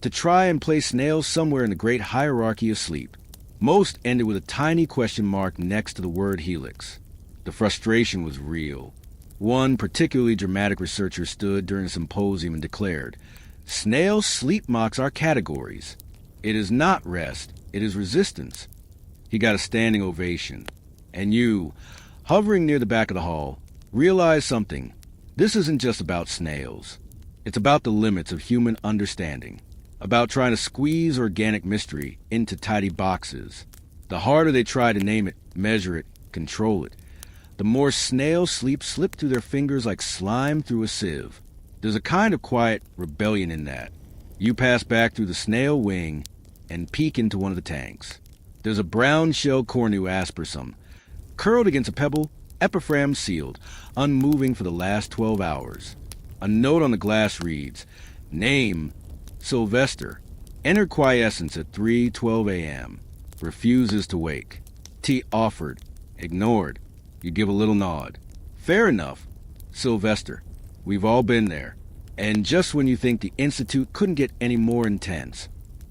to try and place snails somewhere in the great hierarchy of sleep. Most ended with a tiny question mark next to the word helix. The frustration was real. One particularly dramatic researcher stood during a symposium and declared, "Snail sleep mocks our categories. It is not rest, it is resistance." He got a standing ovation. And you, hovering near the back of the hall, realized something. This isn't just about snails. It's about the limits of human understanding, about trying to squeeze organic mystery into tidy boxes. The harder they try to name it, measure it, control it, the more snail sleep slip through their fingers like slime through a sieve. There's a kind of quiet rebellion in that. You pass back through the snail wing and peek into one of the tanks. There's a brown shell cornu aspersum, curled against a pebble, epiphragm sealed, unmoving for the last 12 hours. A note on the glass reads, "Name, Sylvester. Entered quiescence at 3:12 a.m. Refuses to wake. Tea offered. Ignored. You give a little nod. Fair enough. Sylvester. We've all been there. And just when you think the Institute couldn't get any more intense,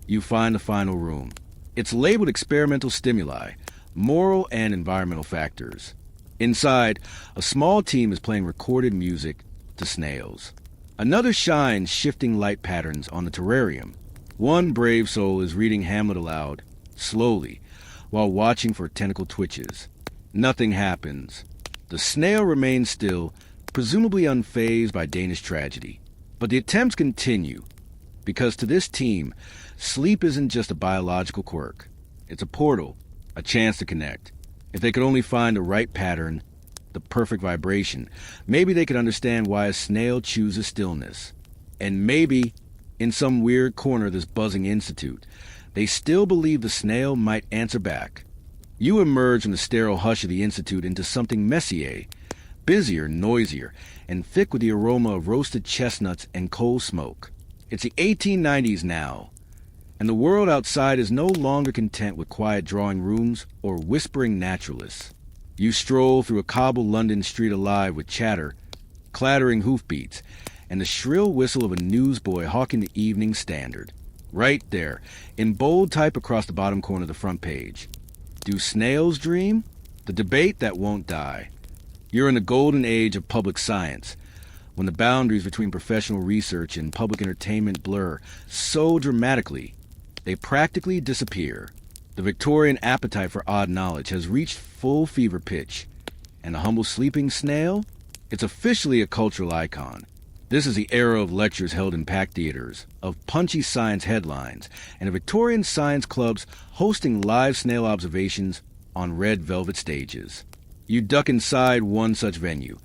you find the final room. It's labeled experimental stimuli, moral and environmental factors. Inside, a small team is playing recorded music to snails. Another shines shifting light patterns on the terrarium. One brave soul is reading Hamlet aloud, slowly, while watching for tentacle twitches. Nothing happens. The snail remains still, presumably unfazed by Danish tragedy. But the attempts continue, because to this team, sleep isn't just a biological quirk. It's a portal, a chance to connect. If they could only find the right pattern, the perfect vibration, maybe they could understand why a snail chooses stillness. And maybe, in some weird corner of this buzzing institute, they still believe the snail might answer back. You emerge from the sterile hush of the institute into something messier, busier, noisier, and thick with the aroma of roasted chestnuts and coal smoke. It's the 1890s now, and the world outside is no longer content with quiet drawing rooms or whispering naturalists. You stroll through a cobbled London street alive with chatter, clattering hoofbeats, and the shrill whistle of a newsboy hawking the Evening Standard. Right there, in bold type across the bottom corner of the front page. Do snails dream? The debate that won't die. You're in the golden age of public science, when the boundaries between professional research and public entertainment blur so dramatically, they practically disappear. The Victorian appetite for odd knowledge has reached full fever pitch, and the humble sleeping snail? It's officially a cultural icon. This is the era of lectures held in packed theaters, of punchy science headlines, and of Victorian science clubs hosting live snail observations on red velvet stages. You duck inside one such venue.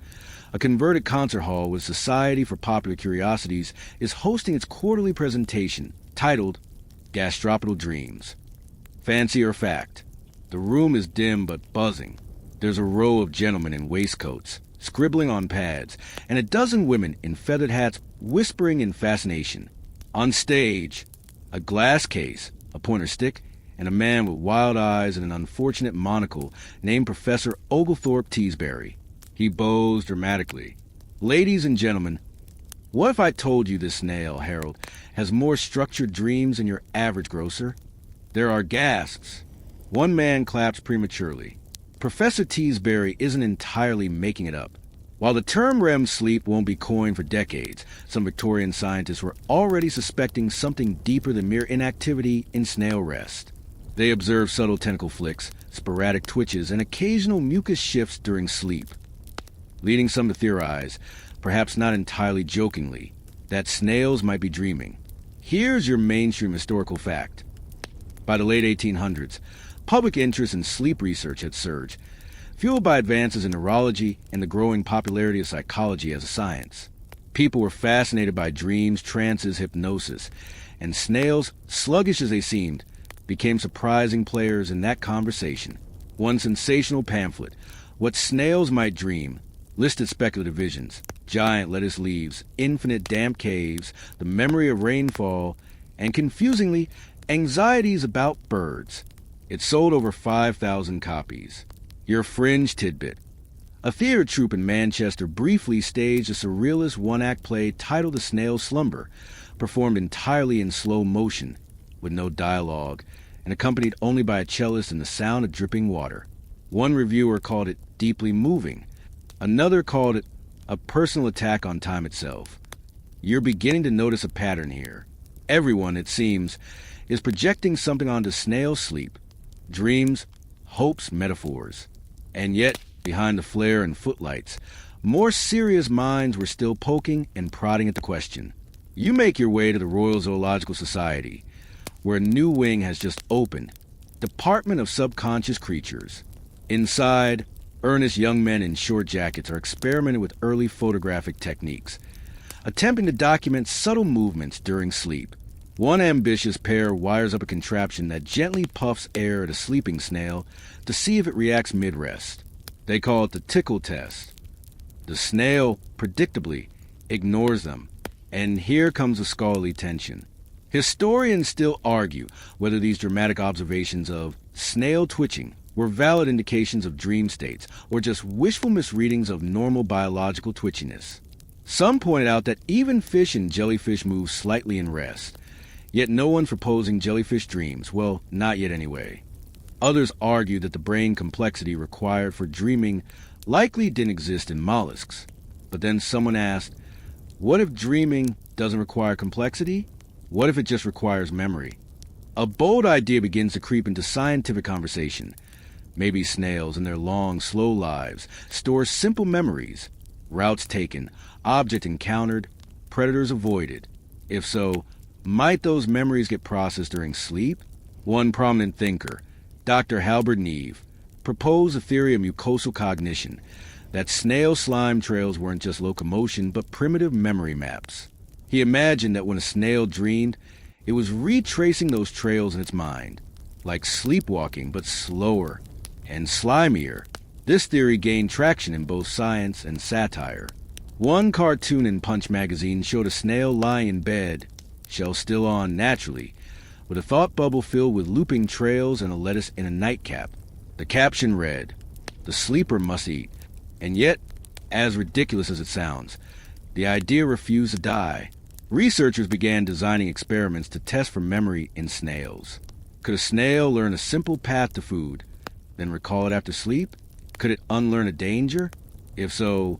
A converted concert hall with Society for Popular Curiosities is hosting its quarterly presentation titled Gastropotal Dreams. Fancy or fact, The room is dim but buzzing. There's a row of gentlemen in waistcoats, scribbling on pads, and a dozen women in feathered hats whispering in fascination. On stage, a glass case, a pointer stick, and a man with wild eyes and an unfortunate monocle named Professor Oglethorpe Teesbury. He bows dramatically. Ladies and gentlemen, what if I told you this snail, Harold, has more structured dreams than your average grocer? There are gasps. One man claps prematurely. Professor Teesbury isn't entirely making it up. While the term REM sleep won't be coined for decades, some Victorian scientists were already suspecting something deeper than mere inactivity in snail rest. They observed subtle tentacle flicks, sporadic twitches, and occasional mucus shifts during sleep, leading some to theorize, perhaps not entirely jokingly, that snails might be dreaming. Here's your mainstream historical fact. By the late 1800s, public interest in sleep research had surged, fueled by advances in neurology and the growing popularity of psychology as a science. People were fascinated by dreams, trances, hypnosis, and snails, sluggish as they seemed, became surprising players in that conversation. One sensational pamphlet, What Snails Might Dream, listed speculative visions, giant lettuce leaves, infinite damp caves, the memory of rainfall, and confusingly, anxieties about birds. It sold over 5,000 copies. Your fringe tidbit. A theater troupe in Manchester briefly staged a surrealist one-act play titled The Snail's Slumber, performed entirely in slow motion, with no dialogue, and accompanied only by a cellist and the sound of dripping water. One reviewer called it deeply moving. Another called it a personal attack on time itself. You're beginning to notice a pattern here. Everyone, it seems, is projecting something onto snail sleep. Dreams, hopes, metaphors. And yet, behind the flare and footlights, more serious minds were still poking and prodding at the question. You make your way to the Royal Zoological Society, where a new wing has just opened, Department of Subconscious Creatures. Inside, earnest young men in short jackets are experimenting with early photographic techniques, attempting to document subtle movements during sleep. One ambitious pair wires up a contraption that gently puffs air at a sleeping snail to see if it reacts mid-rest. They call it the tickle test. The snail, predictably, ignores them, and here comes the scholarly tension. Historians still argue whether these dramatic observations of snail twitching were valid indications of dream states or just wishful misreadings of normal biological twitchiness. Some pointed out that even fish and jellyfish move slightly in rest, yet no one's proposing jellyfish dreams, well, not yet anyway. Others argue that the brain complexity required for dreaming likely didn't exist in mollusks. But then someone asked, what if dreaming doesn't require complexity? What if it just requires memory? A bold idea begins to creep into scientific conversation. Maybe snails, in their long, slow lives, store simple memories, routes taken, object encountered, predators avoided. If so, might those memories get processed during sleep? One prominent thinker, Dr. Halbert Neve, proposed a theory of mucosal cognition, that snail slime trails weren't just locomotion but primitive memory maps. He imagined that when a snail dreamed, it was retracing those trails in its mind, like sleepwalking but slower and slimier. This theory gained traction in both science and satire. One cartoon in Punch magazine showed a snail lying in bed, shell still on naturally, with a thought bubble filled with looping trails and a lettuce in a nightcap. The caption read, "The sleeper must eat." And yet, as ridiculous as it sounds, the idea refused to die. Researchers began designing experiments to test for memory in snails. Could a snail learn a simple path to food, then recall it after sleep? Could it unlearn a danger? If so,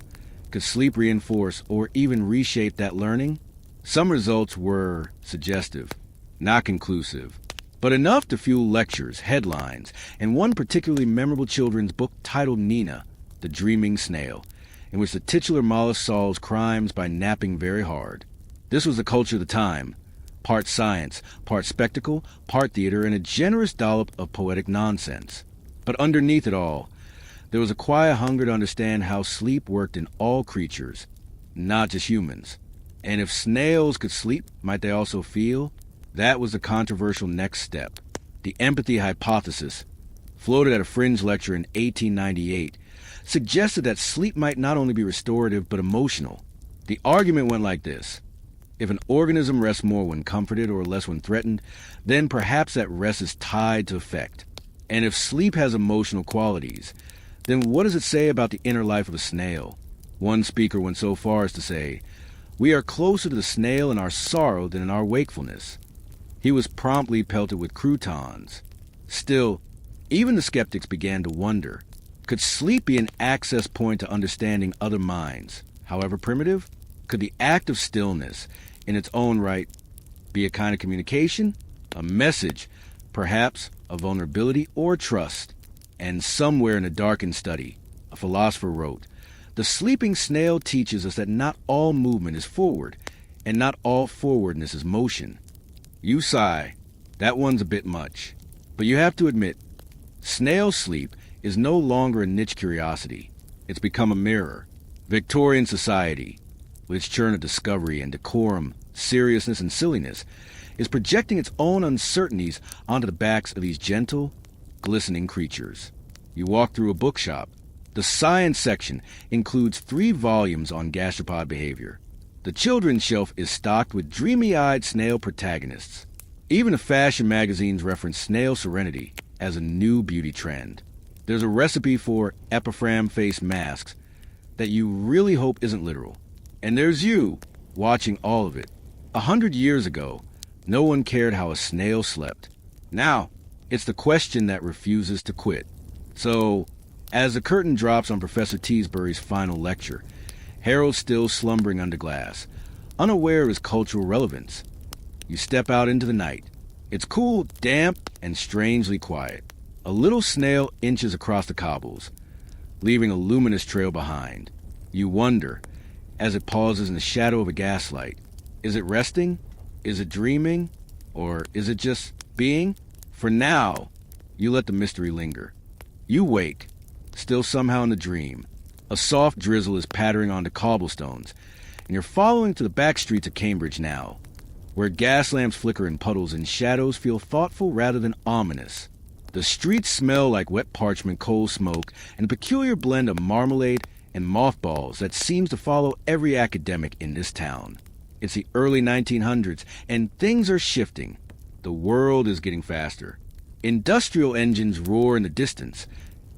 could sleep reinforce or even reshape that learning? Some results were suggestive, not conclusive, but enough to fuel lectures, headlines, and one particularly memorable children's book titled Nina, the Dreaming Snail, in which the titular mollusk solves crimes by napping very hard. This was the culture of the time, part science, part spectacle, part theater, and a generous dollop of poetic nonsense. But underneath it all, there was a quiet hunger to understand how sleep worked in all creatures, not just humans. And if snails could sleep, might they also feel? That was the controversial next step, the empathy hypothesis, floated at a fringe lecture in 1898, suggested that sleep might not only be restorative but emotional. The argument went like this. If an organism rests more when comforted or less when threatened, then perhaps that rest is tied to effect. And if sleep has emotional qualities, then what does it say about the inner life of a snail? One speaker went so far as to say, "We are closer to the snail in our sorrow than in our wakefulness." He was promptly pelted with croutons. Still, even the skeptics began to wonder, could sleep be an access point to understanding other minds, however primitive? Could the act of stillness, in its own right, be a kind of communication, a message, perhaps a vulnerability or trust? And somewhere in a darkened study, a philosopher wrote, "The sleeping snail teaches us that not all movement is forward, and not all forwardness is motion." You sigh, that one's a bit much. But you have to admit, snail sleep is no longer a niche curiosity. It's become a mirror. Victorian society, with its churn of discovery and decorum, seriousness and silliness, is projecting its own uncertainties onto the backs of these gentle, glistening creatures. You walk through a bookshop. The science section includes 3 volumes on gastropod behavior. The children's shelf is stocked with dreamy-eyed snail protagonists. Even the fashion magazines reference snail serenity as a new beauty trend. There's a recipe for epiphram face masks that you really hope isn't literal. And there's you, watching all of it. 100 years ago, no one cared how a snail slept. Now, it's the question that refuses to quit. So, as the curtain drops on Professor Teesbury's final lecture, Harold's still slumbering under glass, unaware of his cultural relevance. You step out into the night. It's cool, damp, and strangely quiet. A little snail inches across the cobbles, leaving a luminous trail behind. You wonder, as it pauses in the shadow of a gaslight, is it resting? Is it dreaming? Or is it just being? For now, you let the mystery linger. You wake, still somehow in the dream. A soft drizzle is pattering onto cobblestones, and you're following to the back streets of Cambridge now, where gas lamps flicker in puddles and shadows feel thoughtful rather than ominous. The streets smell like wet parchment, coal smoke, and a peculiar blend of marmalade and mothballs that seems to follow every academic in this town. It's the early 1900s, and things are shifting. The world is getting faster. Industrial engines roar in the distance.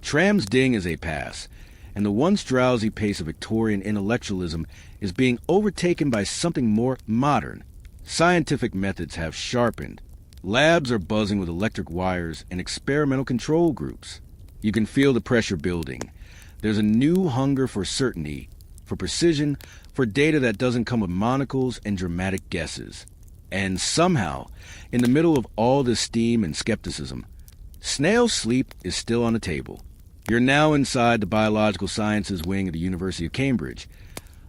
Trams ding as they pass, and the once drowsy pace of Victorian intellectualism is being overtaken by something more modern. Scientific methods have sharpened. Labs are buzzing with electric wires and experimental control groups. You can feel the pressure building. There's a new hunger for certainty, for precision, for data that doesn't come with monocles and dramatic guesses. And somehow, in the middle of all this steam and skepticism, snail sleep is still on the table. You're now inside the biological sciences wing of the University of Cambridge,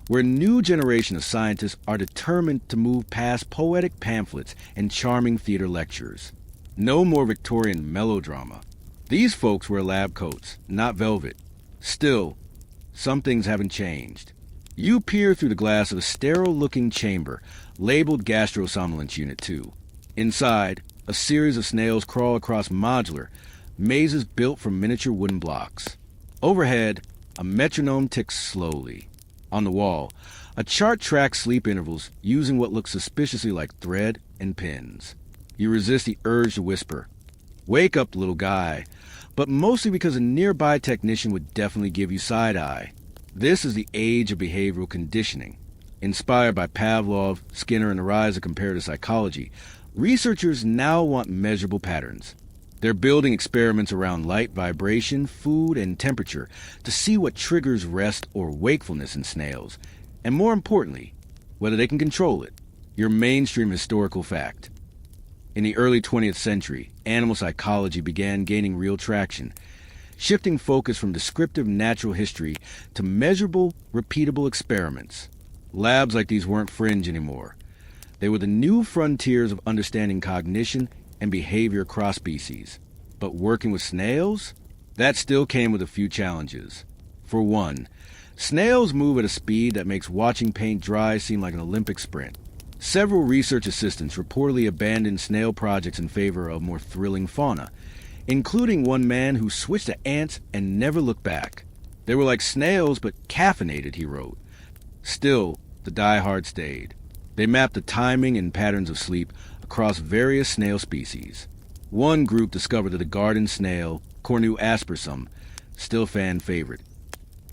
where a new generation of scientists are determined to move past poetic pamphlets and charming theater lectures. No more Victorian melodrama. These folks wear lab coats, not velvet. Still, some things haven't changed. You peer through the glass of a sterile-looking chamber, labeled Gastro-Somnolence Unit 2. Inside, a series of snails crawl across modular mazes built from miniature wooden blocks. Overhead, a metronome ticks slowly. On the wall, a chart tracks sleep intervals using what looks suspiciously like thread and pins. You resist the urge to whisper, "Wake up, little guy," but mostly because a nearby technician would definitely give you side-eye. This is the age of behavioral conditioning. Inspired by Pavlov, Skinner, and the rise of comparative psychology, researchers now want measurable patterns. They're building experiments around light, vibration, food, and temperature to see what triggers rest or wakefulness in snails, and more importantly, whether they can control it. Your mainstream historical fact. In the early 20th century, animal psychology began gaining real traction, shifting focus from descriptive natural history to measurable, repeatable experiments. Labs like these weren't fringe anymore. They were the new frontiers of understanding cognition and behavior across species. But working with snails? That still came with a few challenges. For one, snails move at a speed that makes watching paint dry seem like an Olympic sprint. Several research assistants reportedly abandoned snail projects in favor of more thrilling fauna, including one man who switched to ants and never looked back. They were like snails, but caffeinated, he wrote. Still, the diehard stayed. They mapped the timing and patterns of sleep across various snail species. One group discovered that the garden snail, Cornu aspersum, still fan favorite,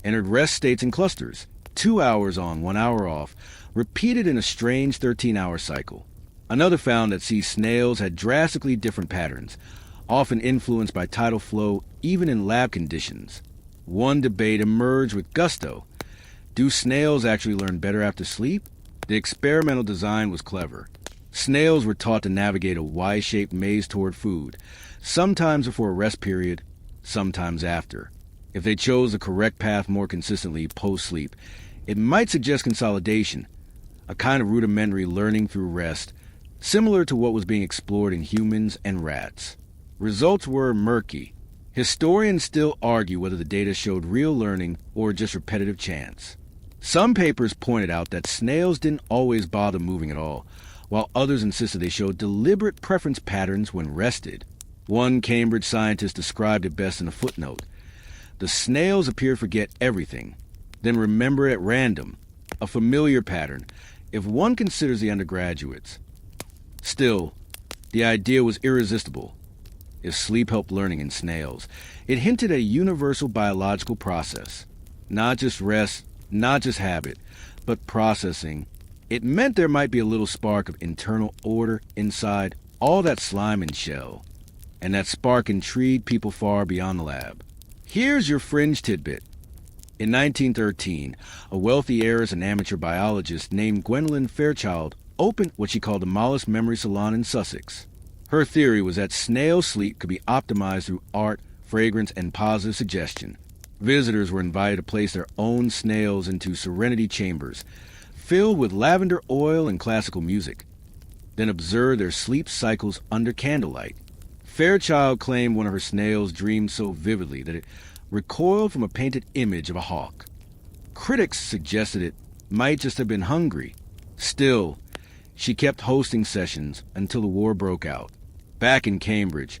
entered rest states in clusters, 2 hours on, 1 hour off, repeated in a strange 13-hour cycle. Another found that sea snails had drastically different patterns, often influenced by tidal flow even in lab conditions. One debate emerged with gusto. Do snails actually learn better after sleep? The experimental design was clever. Snails were taught to navigate a Y-shaped maze toward food, sometimes before a rest period, sometimes after. If they chose the correct path more consistently post-sleep, it might suggest consolidation, a kind of rudimentary learning through rest, similar to what was being explored in humans and rats. Results were murky. Historians still argue whether the data showed real learning or just repetitive chance. Some papers pointed out that snails didn't always bother moving at all, while others insisted they showed deliberate preference patterns when rested. One Cambridge scientist described it best in a footnote. The snails appear to forget everything, then remember it at random, a familiar pattern, if one considers the undergraduates. Still, the idea was irresistible. If sleep helped learning in snails, it hinted at a universal biological process. Not just rest, not just habit, but processing. It meant there might be a little spark of internal order inside all that slime and shell. And that spark intrigued people far beyond the lab. Here's your fringe tidbit. In 1913, a wealthy heiress and amateur biologist named Gwendolyn Fairchild opened what she called the Mollusk Memory Salon in Sussex. Her theory was that snail sleep could be optimized through art, fragrance, and positive suggestion. Visitors were invited to place their own snails into serenity chambers, filled with lavender oil and classical music, then observe their sleep cycles under candlelight. Fairchild claimed one of her snails dreamed so vividly that it recoiled from a painted image of a hawk. Critics suggested it might just have been hungry. Still, she kept hosting sessions until the war broke out. Back in Cambridge,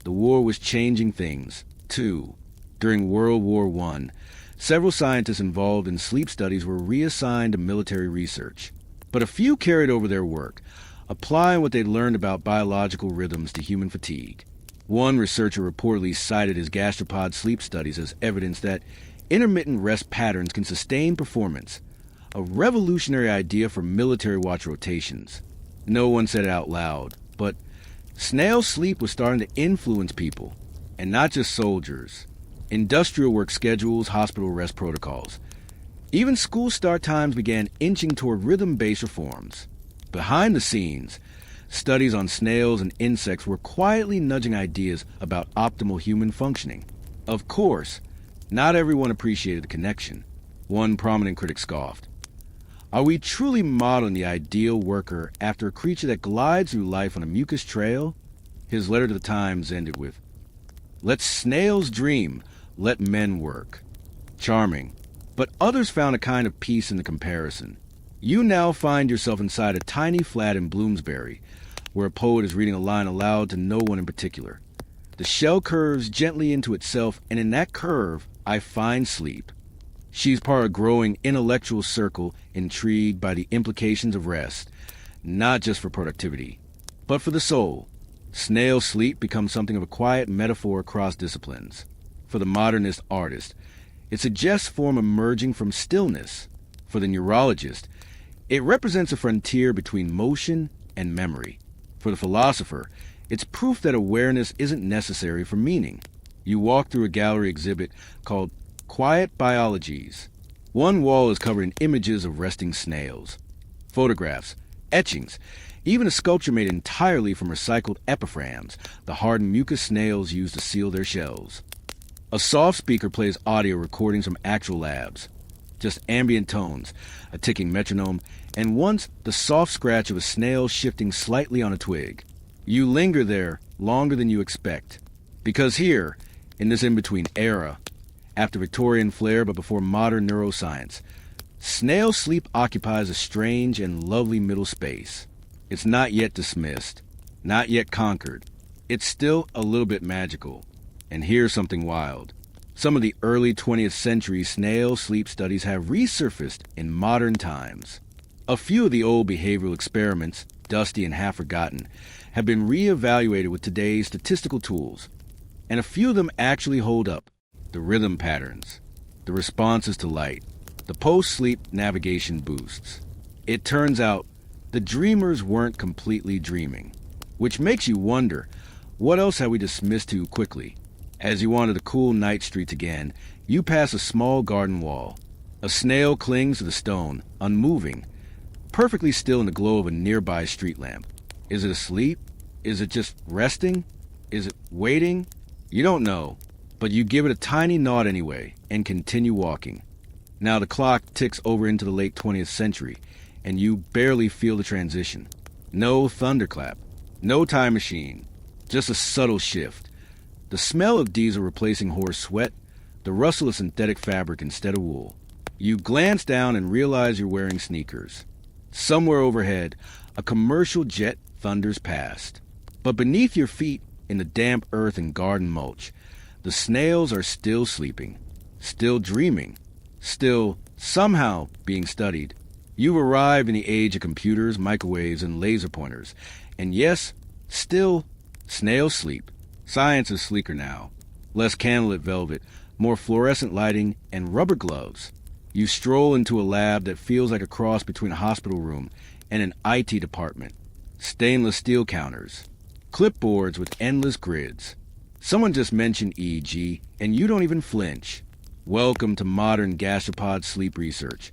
the war was changing things, too. During World War I, several scientists involved in sleep studies were reassigned to military research. But a few carried over their work, applying what they'd learned about biological rhythms to human fatigue. One researcher reportedly cited his gastropod sleep studies as evidence that intermittent rest patterns can sustain performance, a revolutionary idea for military watch rotations. No one said it out loud, but snail sleep was starting to influence people, and not just soldiers. Industrial work schedules, hospital rest protocols. Even school start times began inching toward rhythm-based reforms. Behind the scenes, studies on snails and insects were quietly nudging ideas about optimal human functioning. Of course, not everyone appreciated the connection. One prominent critic scoffed. Are we truly modeling the ideal worker after a creature that glides through life on a mucus trail? His letter to the Times ended with, "Let snails dream, let men work." Charming, but others found a kind of peace in the comparison. You now find yourself inside a tiny flat in Bloomsbury, where a poet is reading a line aloud to no one in particular. The shell curves gently into itself, and in that curve, I find sleep. She's part of a growing intellectual circle intrigued by the implications of rest, not just for productivity, but for the soul. Snail sleep becomes something of a quiet metaphor across disciplines. For the modernist artist, it suggests form emerging from stillness. For the neurologist, it represents a frontier between motion and memory. For the philosopher, it's proof that awareness isn't necessary for meaning. You walk through a gallery exhibit called Quiet Biologies. One wall is covered in images of resting snails, photographs, etchings, even a sculpture made entirely from recycled epiphragms, the hardened mucus snails use to seal their shells. A soft speaker plays audio recordings from actual labs. Just ambient tones, a ticking metronome, and once the soft scratch of a snail shifting slightly on a twig. You linger there longer than you expect. Because here, in this in-between era, after Victorian flair but before modern neuroscience, snail sleep occupies a strange and lovely middle space. It's not yet dismissed, not yet conquered, it's still a little bit magical. And here's something wild. Some of the early 20th century snail sleep studies have resurfaced in modern times. A few of the old behavioral experiments, dusty and half forgotten, have been re-evaluated with today's statistical tools. And a few of them actually hold up. The rhythm patterns, the responses to light, the post-sleep navigation boosts. It turns out the dreamers weren't completely dreaming, which makes you wonder, what else have we dismissed too quickly? As you wander the cool night streets again, you pass a small garden wall. A snail clings to the stone, unmoving, perfectly still in the glow of a nearby street lamp. Is it asleep? Is it just resting? Is it waiting? You don't know, but you give it a tiny nod anyway and continue walking. Now the clock ticks over into the late 20th century, and you barely feel the transition. No thunderclap, no time machine, just a subtle shift. The smell of diesel replacing horse sweat, the rustle of synthetic fabric instead of wool. You glance down and realize you're wearing sneakers. Somewhere overhead, a commercial jet thunders past. But beneath your feet, in the damp earth and garden mulch, the snails are still sleeping, still dreaming, still somehow being studied. You've arrived in the age of computers, microwaves, and laser pointers. And yes, still, snails sleep. Science is sleeker now. Less candlelit velvet, more fluorescent lighting, and rubber gloves. You stroll into a lab that feels like a cross between a hospital room and an IT department. Stainless steel counters. Clipboards with endless grids. Someone just mentioned EEG, and you don't even flinch. Welcome to modern gastropod sleep research.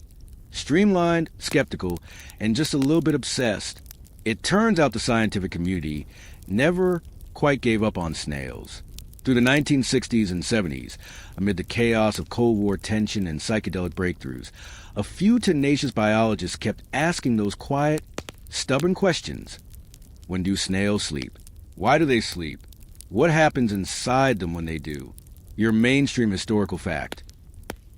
Streamlined, skeptical, and just a little bit obsessed. It turns out the scientific community never quite gave up on snails. Through the 1960s and 70s, amid the chaos of Cold War tension and psychedelic breakthroughs, a few tenacious biologists kept asking those quiet, stubborn questions. When do snails sleep? Why do they sleep? What happens inside them when they do? Your mainstream historical fact.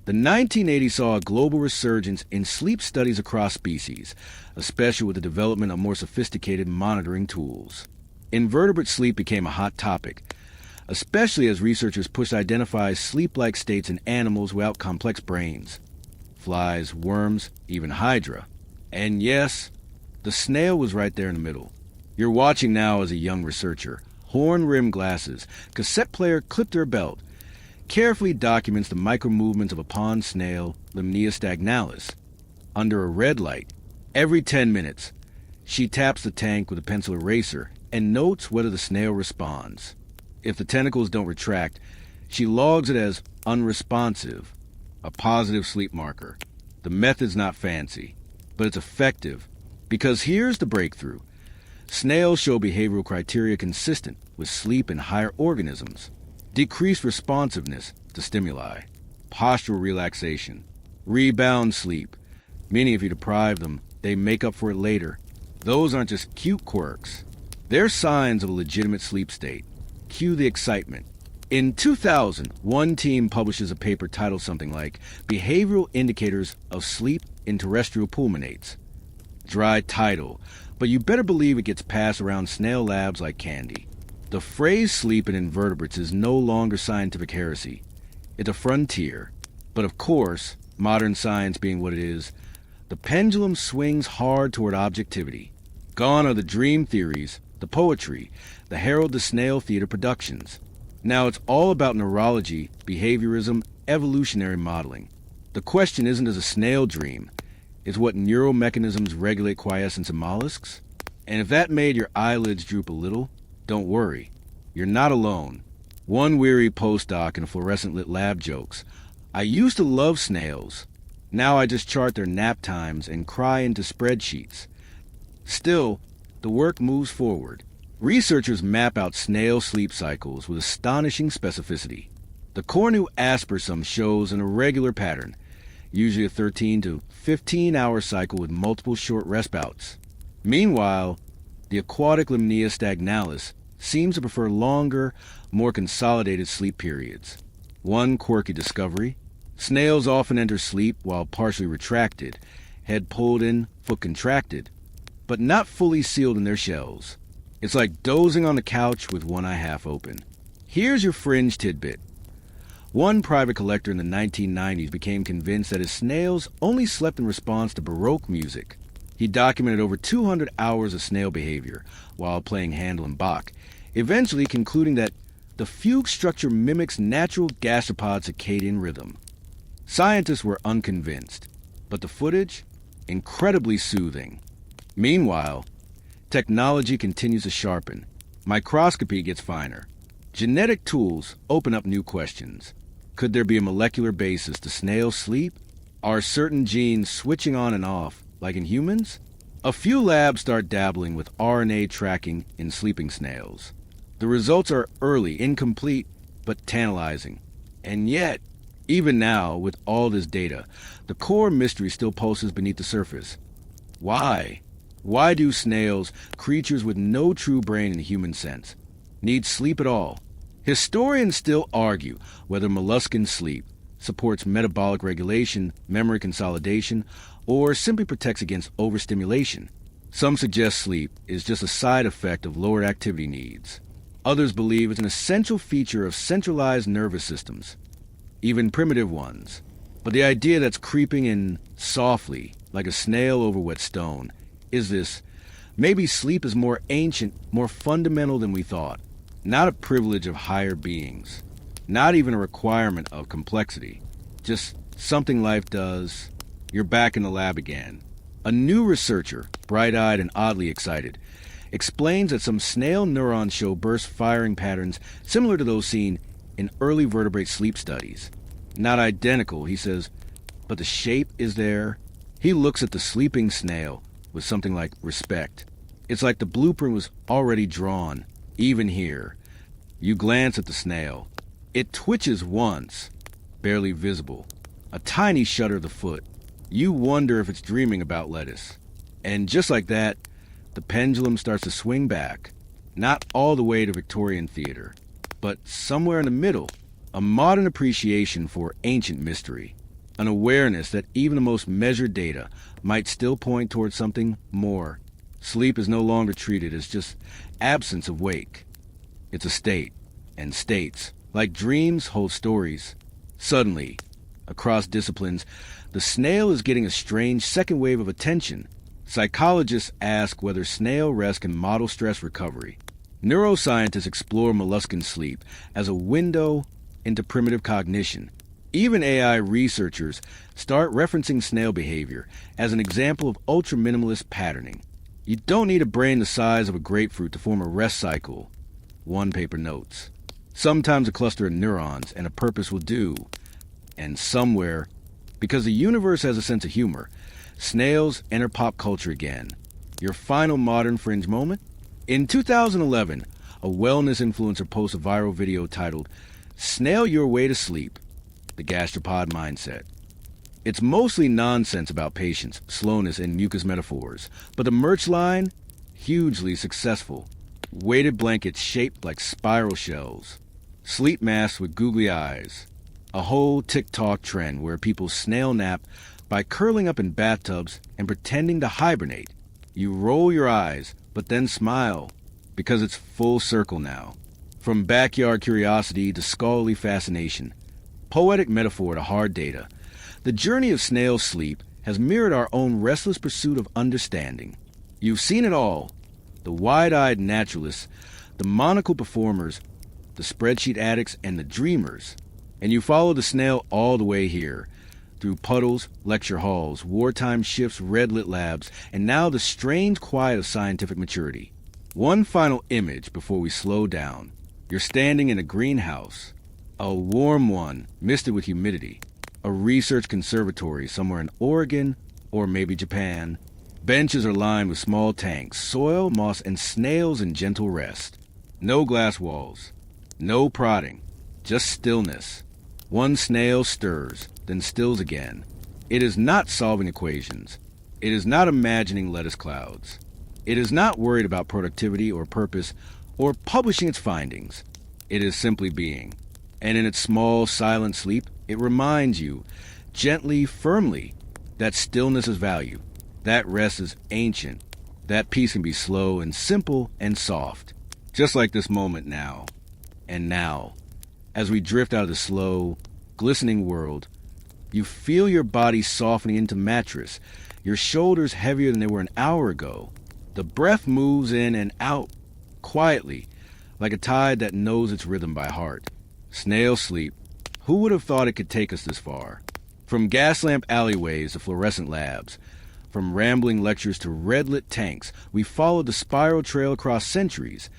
The 1980s saw a global resurgence in sleep studies across species, especially with the development of more sophisticated monitoring tools. Invertebrate sleep became a hot topic, especially as researchers pushed to identify sleep-like states in animals without complex brains. Flies, worms, even hydra. And yes, the snail was right there in the middle. You're watching now as a young researcher, horn-rimmed glasses, cassette player clipped to her belt, carefully documents the micro-movements of a pond snail, Limnea stagnalis. Under a red light, every 10 minutes, she taps the tank with a pencil eraser and notes whether the snail responds. If the tentacles don't retract, she logs it as unresponsive, a positive sleep marker. The method's not fancy, but it's effective, because here's the breakthrough. Snails show behavioral criteria consistent with sleep in higher organisms. Decreased responsiveness to stimuli, postural relaxation, rebound sleep, meaning if you deprive them, they make up for it later. Those aren't just cute quirks. They're signs of a legitimate sleep state. Cue the excitement. In 2000, one team publishes a paper titled something like Behavioral Indicators of Sleep in Terrestrial Pulmonates. Dry title, but you better believe it gets passed around snail labs like candy. The phrase sleep in invertebrates is no longer scientific heresy. It's a frontier. But of course, modern science being what it is, the pendulum swings hard toward objectivity. Gone are the dream theories, the poetry, the Harold the Snail Theater productions. Now it's all about neurology, behaviorism, evolutionary modeling. The question isn't does a snail dream, it's what neural mechanisms regulate quiescence in mollusks. And if that made your eyelids droop a little, don't worry. You're not alone. One weary postdoc in a fluorescent-lit lab jokes, I used to love snails. Now I just chart their nap times and cry into spreadsheets. Still, the work moves forward. Researchers map out snail sleep cycles with astonishing specificity. The Cornu aspersum shows an irregular pattern, usually a 13 to 15-hour cycle with multiple short rest bouts. Meanwhile, the aquatic Limnea stagnalis seems to prefer longer, more consolidated sleep periods. One quirky discovery: snails often enter sleep while partially retracted, head pulled in, foot contracted, but not fully sealed in their shells. It's like dozing on the couch with one eye half open. Here's your fringe tidbit. One private collector in the 1990s became convinced that his snails only slept in response to Baroque music. He documented over 200 hours of snail behavior while playing Handel and Bach, eventually concluding that the fugue structure mimics natural gastropod circadian rhythm. Scientists were unconvinced, but the footage? Incredibly soothing. Meanwhile, technology continues to sharpen. Microscopy gets finer. Genetic tools open up new questions. Could there be a molecular basis to snail sleep? Are certain genes switching on and off, like in humans? A few labs start dabbling with RNA tracking in sleeping snails. The results are early, incomplete, but tantalizing. And yet, even now, with all this data, the core mystery still pulses beneath the surface. Why? Why do snails, creatures with no true brain in the human sense, need sleep at all? Historians still argue whether molluscan sleep supports metabolic regulation, memory consolidation, or simply protects against overstimulation. Some suggest sleep is just a side effect of lower activity needs. Others believe it's an essential feature of centralized nervous systems, even primitive ones. But the idea that's creeping in softly, like a snail over wet stone, is this: maybe sleep is more ancient, more fundamental than we thought. Not a privilege of higher beings. Not even a requirement of complexity. Just something life does. You're back in the lab again. A new researcher, bright-eyed and oddly excited, explains that some snail neurons show burst firing patterns similar to those seen in early vertebrate sleep studies. Not identical, he says, but the shape is there. He looks at the sleeping snail with something like respect. It's like the blueprint was already drawn, even here. You glance at the snail. It twitches once, barely visible. A tiny shudder of the foot. You wonder if it's dreaming about lettuce. And just like that, the pendulum starts to swing back. Not all the way to Victorian theater, but somewhere in the middle. A modern appreciation for ancient mystery. An awareness that even the most measured data might still point towards something more. Sleep is no longer treated as just absence of wake. It's a state, and states, like dreams, hold stories. Suddenly, across disciplines, the snail is getting a strange second wave of attention. Psychologists ask whether snail rest can model stress recovery. Neuroscientists explore molluscan sleep as a window into primitive cognition. Even AI researchers start referencing snail behavior as an example of ultra-minimalist patterning. You don't need a brain the size of a grapefruit to form a rest cycle, one paper notes. Sometimes a cluster of neurons and a purpose will do. And somewhere, because the universe has a sense of humor, snails enter pop culture again. Your final modern fringe moment? In 2011, a wellness influencer posts a viral video titled, "Snail Your Way to Sleep, the Gastropod Mindset." It's mostly nonsense about patience, slowness, and mucus metaphors, but the merch line? Hugely successful. Weighted blankets shaped like spiral shells. Sleep masks with googly eyes. A whole TikTok trend where people snail nap by curling up in bathtubs and pretending to hibernate. You roll your eyes, but then smile, because it's full circle now. From backyard curiosity to scholarly fascination, poetic metaphor to hard data, the journey of snail sleep has mirrored our own restless pursuit of understanding. You've seen it all: the wide-eyed naturalists, the monocle performers, the spreadsheet addicts, and the dreamers. And you follow the snail all the way here, through puddles, lecture halls, wartime shifts, red-lit labs, and now the strange quiet of scientific maturity. One final image before we slow down. You're standing in a greenhouse, a warm one, misted with humidity, a research conservatory somewhere in Oregon or maybe Japan. Benches are lined with small tanks, soil, moss, and snails in gentle rest. No glass walls, no prodding, just stillness. One snail stirs, then stills again. It is not solving equations. It is not imagining lettuce clouds. It is not worried about productivity or purpose or publishing its findings. It is simply being. And in its small, silent sleep, it reminds you, gently, firmly, that stillness is value, that rest is ancient, That peace can be slow and simple and soft. Just like this moment now. And now, as we drift out of the slow, glistening world, you feel your body softening into mattress, your shoulders heavier than they were an hour ago. The breath moves in and out, quietly, like a tide that knows its rhythm by heart. Snail sleep. Who would have thought it could take us this far? From gas lamp alleyways to fluorescent labs, from rambling lectures to red-lit tanks, we followed the spiral trail across centuries,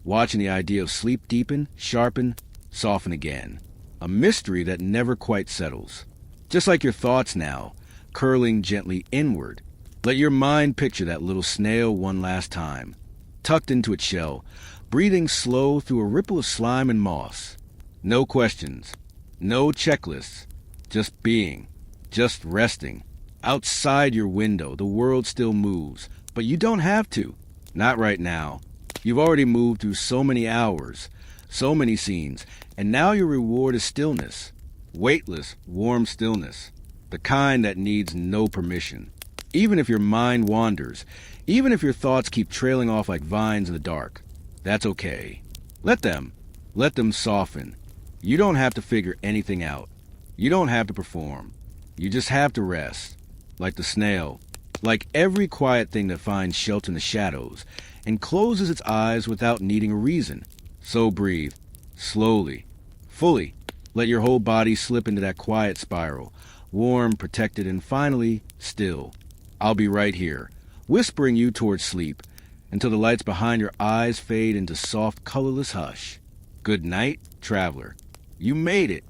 watching the idea of sleep deepen, sharpen, soften again. A mystery that never quite settles. Just like your thoughts now, curling gently inward. Let your mind picture that little snail one last time, tucked into its shell, breathing slow through a ripple of slime and moss. No questions, no checklists, just being, just resting. Outside your window, the world still moves, but you don't have to. Not right now. You've already moved through so many hours, so many scenes, and now your reward is stillness. Weightless, warm stillness. The kind that needs no permission. Even if your mind wanders, even if your thoughts keep trailing off like vines in the dark, that's okay. Let them soften. You don't have to figure anything out. You don't have to perform. You just have to rest. Like the snail, like every quiet thing that finds shelter in the shadows and closes its eyes without needing a reason. So breathe, slowly, fully. Let your whole body slip into that quiet spiral, warm, protected, and finally, still. I'll be right here, whispering you towards sleep, until the lights behind your eyes fade into soft, colorless hush. Good night, traveler. You made it.